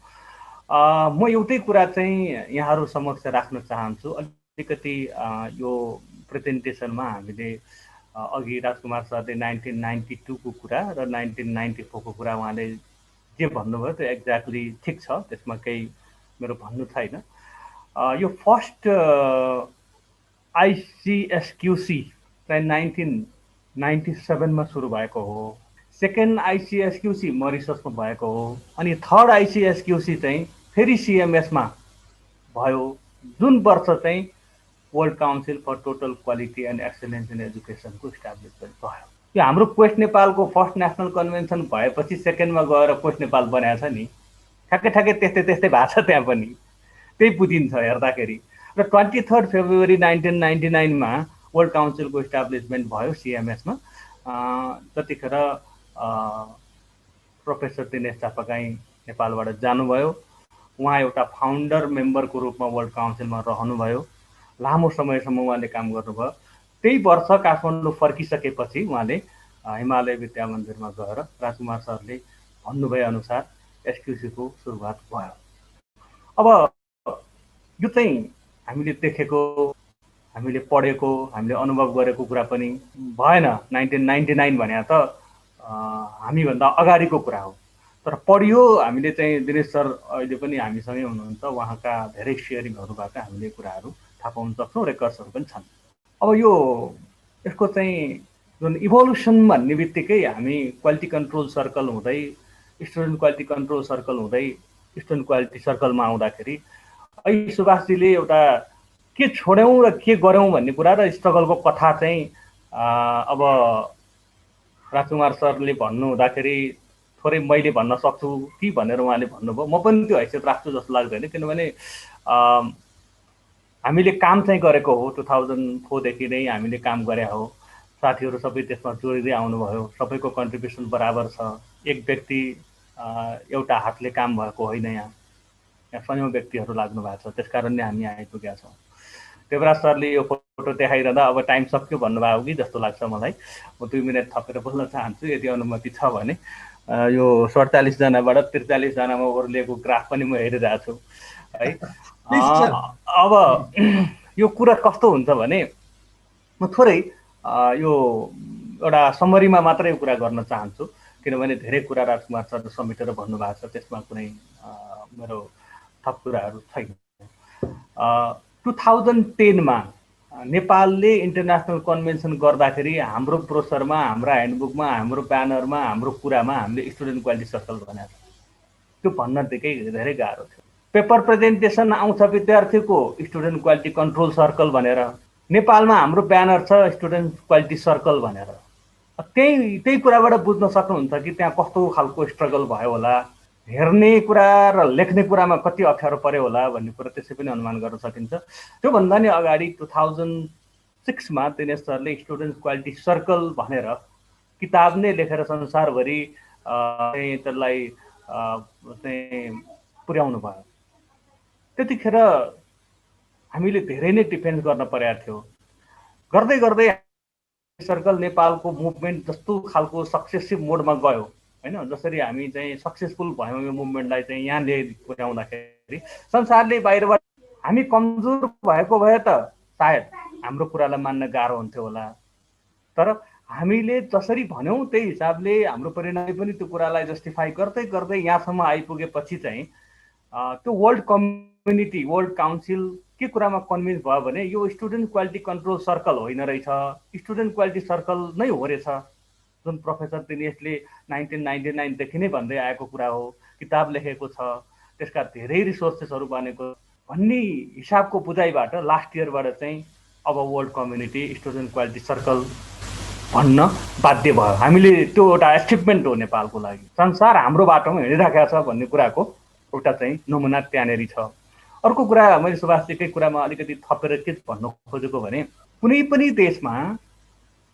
म एउटै कुरा चाहिँ यहाँहरू समक्ष राख्न चाहन्छु। अलिकति यो प्रेजेन्टेसनमा हामीले अघि राजकुमार सरले 1992 को कुरा र 1994 को कुरा उहाँले जे भन्नुभयो त्यो एक्ज्याक्टली ठिक छ, त्यसमा केही मेरो भन्नु छैन। यो फर्स्ट आइसिएसक्युसी चाहिँ 1997मा सुरु भएको हो, सेकेन्ड आइसिएसक्युसी मरिससमा भएको हो, अनि थर्ड आइसिएसक्युसी चाहिँ फेरि सिएमएसमा भयो, जुन वर्ष चाहिँ world council for total quality and excellence in एजुकेसनको इस्टाब्लिसमेन्ट भयो। यो हाम्रो क्वेस्ट नेपालको फर्स्ट नेसनल कन्भेन्सन भएपछि सेकेन्डमा गएर क्वेस्ट नेपाल बनाएको छ नि, ठ्याक्कै त्यस्तै भएको छ, त्यहाँ पनि त्यही बुझिन्छ हेर्दाखेरि। र 23 फेब्रुअरी 1999मा वर्ल्ड काउन्सिलको इस्टाब्लिसमेन्ट भयो सिएमएसमा। जतिखेर प्रोफेसर दिनेश चापागाई नेपालबाट जानुभयो, उहाँ एउटा फाउन्डर मेम्बरको रूपमा वर्ल्ड काउन्सिलमा रहनुभयो, लामो समयसम्म उहाँले काम गर्नुभयो। त्यही वर्ष काठमाडौँ फर्किसकेपछि उहाँले हिमालय विद्या मन्दिरमा गएर राजकुमार सरले भन्नुभए अनुसार एसक्युसीको सुरुवात भयो। अब यो चाहिँ हामीले देखेको, हामीले पढेको, हामीले अनुभव गरेको कुरा पनि भएन। 1999 भने त हामीभन्दा अगाडिको कुरा हो, तर पढियो। हामीले चाहिँ दिनेश सर अहिले पनि हामीसँगै हुनुहुन्छ, उहाँका धेरै सेयरिङहरूबाट हामीले कुराहरू थाहा पाउन सक्छौँ, रेकर्ड्सहरू पनि छन्। अब यो यसको चाहिँ जुन इभोल्युसन भन्ने बित्तिकै हामी क्वालिटी कन्ट्रोल सर्कल हुँदै, स्टुडेन्ट क्वालिटी कन्ट्रोल सर्कल हुँदै स्टुडेन्ट क्वालिटी सर्कलमा आउँदाखेरि अहिले सुभाषजीले एउटा के छोड्यौँ र के गऱ्यौँ भन्ने कुरा र स्ट्रगलको कथा चाहिँ अब राजकुमार सरले भन्नु हुँदाखेरि थोरै मैले भन्न सक्छु कि भनेर उहाँले भन्नुभयो। म पनि त्यो हैसियत राख्छु जस्तो लाग्दैन, किनभने हामीले काम चाहिँ गरेको हो। 2004 देखि नै हामीले काम गरे हो, साथीहरू सबै त्यसमा जोडिँदै आउनुभयो, सबैको कन्ट्रिब्युसन बराबर छ। एक व्यक्ति एउटा हातले काम भएको होइन, यहाँ सयौं व्यक्तिहरू लाग्नु भएको छ, त्यसकारण नै हामी आइपुगेका छौँ। देवराज सरले यो फोटो देखाइरहँदा अब टाइम सक्यो भन्नुभयो कि जस्तो लाग्छ मलाई। म 2 मिनट थपेर बोल्न चाहन्छु यदि अनुमति छ भने। यो 47 जनाबाट 43 जनामा ओर्लिएको ग्राफ पनि म हेरिरहेको छु है। अब यो कुरा कस्तो हुन्छ भने म थोरै यो एउटा समरीमा मात्रै कुरा गर्न चाहन्छु, किनभने धेरै कुरा राजकुमार सरले समेटेर भन्नुभएको छ, त्यसमा कुनै मेरो थप कुराहरू छैन। 2010 मा नेपालले इन्टरनेसनल कन्भेन्सन गर्दाखेरि हाम्रो ब्रोसरमा, हाम्रो ह्यान्डबुकमा, हाम्रो ब्यानरमा, हाम्रो कुरामा हामीले स्टुडेन्ट क्वालिटी सर्कल भनेको छ। त्यो भन्नदेखि धेरै गाह्रो थियो। पेपर प्रेजेन्टेसन आउँछ विद्यार्थीको स्टुडेन्ट क्वालिटी कन्ट्रोल सर्कल भनेर, नेपालमा हाम्रो ब्यानर छ स्टुडेन्ट क्वालिटी सर्कल भनेर। त्यही कुराबाट बुझ्न सक्नुहुन्छ कि त्यहाँ कस्तो खालको स्ट्रगल भयो होला, हेर्ने कुरा र लेख्ने कुरामा कति अप्ठ्यारो पर्यो होला भन्ने कुरा त्यसै पनि अनुमान गर्न सकिन्छ। त्योभन्दा नि अगाडि 2006मा दिनेश सरले स्टुडेन्ट क्वालिटी सर्कल भनेर किताब नै लेखेर संसारभरि त्यसलाई पुर्याउनु भयो। त्यतिखेर हामीले धेरै नै डिफेन्स गर्न परेको थियो। गर्दै गर्दै सर्कल नेपालको मुभमेन्ट जस्तो खालको सक्सेसिभ मोडमा गयो हैन। जसरी हामी चाहिँ सक्सेसफुल भयौँ यो मुभमेन्टलाई चाहिँ यहाँ पुर्याउँदाखेरि संसारले बाहिरबाट हामी कमजोर भएको भए त सायद हाम्रो कुरालाई मान्न गाह्रो हुन्थ्यो होला, तर हामीले जसरी भन्यौँ त्यही हिसाबले हाम्रो परिणामले पनि त्यो कुरालाई जस्टिफाई गर्दै गर्दै यहाँसम्म आइपुगेपछि चाहिँ त्यो वर्ल्ड कम्युनिटी, वर्ल्ड काउन्सिल के कुरामा कन्भिन्स भयो भने यो स्टुडेन्ट क्वालिटी कन्ट्रोल सर्कल होइन रहेछ, स्टुडेन्ट क्वालिटी सर्कल नै हो रहेछ, जुन प्रोफेसर दिनेशले 1999 देखि नै भन्दै आएको कुरा हो, किताब लेखेको छ, त्यसका धेरै रिसोर्सेसहरू बनेको भन्ने हिसाबको बुझाइबाट लास्ट इयरबाट चाहिँ अब world community student quality circle भन्न बाध्य भयो। हामीले त्यो एउटा एचिभमेन्ट हो नेपालको लागि, संसार हाम्रो बाटोमा हिँडिराखेको छ भन्ने कुराको एउटा चाहिँ नमुना त्यहाँनेरि छ। अर्को कुरा मैले सुभाषजीकै कुरामा अलिकति थपेर के भन्न खोजेको भने कुनै पनि देशमा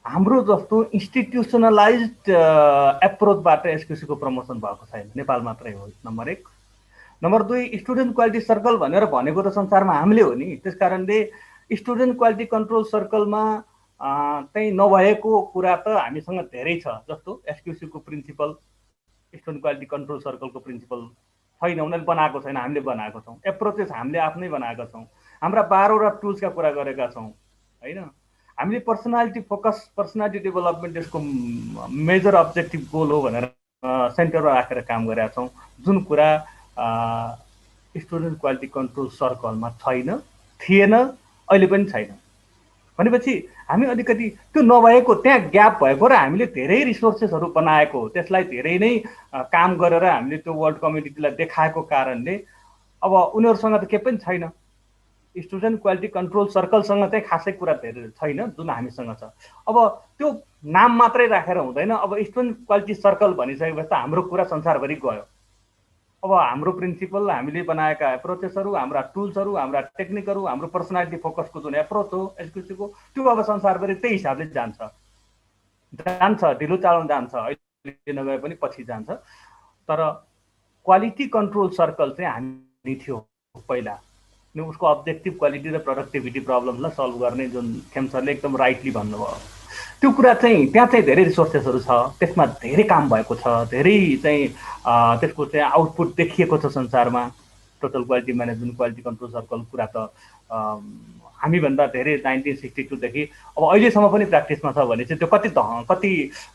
हाम्रो जस्तो इन्स्टिट्युसनलाइज्ड एप्रोचबाट एसक्युसीको प्रमोसन भएको छैन, नेपाल मात्रै हो number 1। Number 2, student quality circle भनेर भनेको त संसारमा हामीले हो नि, त्यस कारणले स्टुडेन्ट क्वालिटी कन्ट्रोल सर्कलमा चाहिँ नभएको कुरा त हामीसँग धेरै छ। जस्तो एसक्युसीको प्रिन्सिपल, स्टुडेन्ट क्वालिटी कन्ट्रोल सर्कलको प्रिन्सिपल छैन, उनीहरूले बनाएको छैन, हामीले बनाएको छौँ। एप्रोचेस हामीले आफ्नै बनाएका छौँ, हाम्रा 12वटा टुल्सका कुरा गरेका छौँ होइन। हामीले पर्सनालिटी फोकस, पर्सनालिटी डेभलपमेन्ट यसको मेजर अब्जेक्टिभ गोल हो भनेर सेन्टरमा राखेर काम गरेका छौँ, जुन कुरा स्टुडेन्ट क्वालिटी कन्ट्रोल सर्कलमा छैन, थिएन, अहिले पनि छैन। भनेपछि हामी अलिकति त्यो नभएको, त्यहाँ ग्याप भएको र हामीले धेरै रिसोर्सेसहरू बनाएको, त्यसलाई धेरै नै काम गरेर हामीले त्यो वर्ल्ड कम्युनिटीलाई देखाएको कारणले अब उनीहरूसँग त केही पनि छैन। स्टुडेन्ट क्वालिटी कन्ट्रोल सर्कलसँग चाहिँ खासै कुरा धेरै छैन जुन हामीसँग छ। अब त्यो नाम मात्रै राखेर हुँदैन, अब स्टुडेन्ट क्वालिटी सर्कल भनिसकेपछि त हाम्रो कुरा संसारभरि गयो। अब हाम्रो प्रिन्सिपल, हामीले बनाएका एप्रोचेसहरू, हाम्रा टुल्सहरू, हाम्रा टेक्निकहरू, हाम्रो पर्सनालिटी फोकसको जुन एप्रोच हो एसक्युसीको, त्यो अब संसारभरि त्यही हिसाबले जान्छ, ढिलो चालन जान्छ, अहिले नगए पनि पछि जान्छ। तर क्वालिटी कन्ट्रोल सर्कल चाहिँ हामी थियो पहिला, उसको अब्जेक्टिभ क्वालिटी र प्रोडक्टिभिटी प्रब्लमलाई सल्भ गर्ने, जुन खेम सरले एकदम राइटली भन्नुभयो। त्यो कुरा चाहिँ त्यहाँ चाहिँ धेरै रिसोर्सेसहरू छ, त्यसमा धेरै काम भएको छ, धेरै चाहिँ त्यसको चाहिँ आउटपुट देखिएको छ संसारमा। Total quality management, quality control circle कुरा त हामीभन्दा धेरै 1962 देखि अब अहिलेसम्म पनि प्र्याक्टिसमा छ भने चाहिँ त्यो कति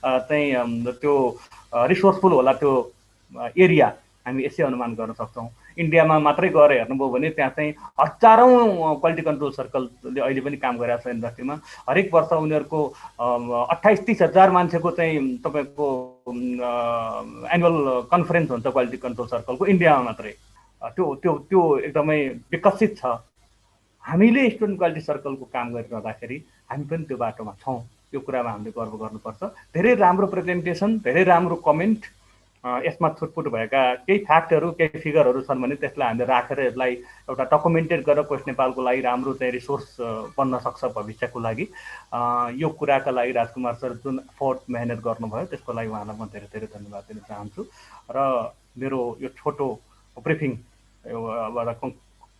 चाहिँ त्यो रिसोर्सफुल होला त्यो एरिया हामी यसै अनुमान गर्न सक्छौँ। इन्डियामा मात्रै गएर हेर्नुभयो भने त्यहाँ चाहिँ हजारौँ क्वालिटी कन्ट्रोल सर्कलले अहिले पनि काम गरिरहेको छ इन्डस्ट्रीमा। हरेक वर्ष उनीहरूको 28-30 हजार मान्छेको चाहिँ तपाईँको एनुअल कन्फरेन्स हुन्छ क्वालिटी कन्ट्रोल सर्कलको इन्डियामा मात्रै। त्यो एकदमै विकसित छ। हामीले स्टुडेन्ट क्वालिटी सर्कलको काम गरिरहँदाखेरि हामी पनि त्यो बाटोमा छौँ, त्यो कुरामा हामीले गर्व गर्नुपर्छ। धेरै राम्रो प्रेजेन्टेसन, धेरै राम्रो कमेन्ट, यसमा छुटपुट भएका केही फ्याक्टहरू, केही फिगरहरू छन् भने त्यसलाई हामीले राखेर यसलाई एउटा डकुमेन्टेड गरेर क्वेस्ट नेपालको लागि राम्रो चाहिँ रिसोर्स बन्न सक्छ भविष्यको लागि। यो कुराका लागि राजकुमार सर जुन एफोर्ट मेहनत गर्नुभयो त्यसको लागि उहाँलाई म धेरै धेरै धन्यवाद दिन चाहन्छु। र मेरो यो छोटो ब्रिफिङ एउटा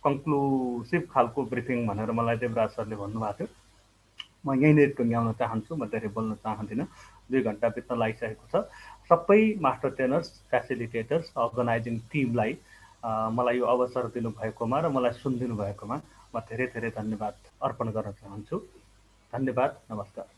कन्क्लुसिभ खालको ब्रिफिङ भनेर मलाई देवराज सरले भन्नुभएको थियो, म यहीँनिर टुङ्ग्याउन चाहन्छु, म धेरै बोल्न चाहदिनँ। 2 घन्टा बित्न लागिसकेको छ। सबै मास्टर ट्रेनर्स, फेसिलिटेटर्स, अर्गनाइजिङ टिमलाई मलाई यो अवसर दिनुभएकोमा र मलाई सुनिदिनु भएकोमा म धेरै धेरै धन्यवाद अर्पण गर्न चाहन्छु। धन्यवाद, नमस्कार।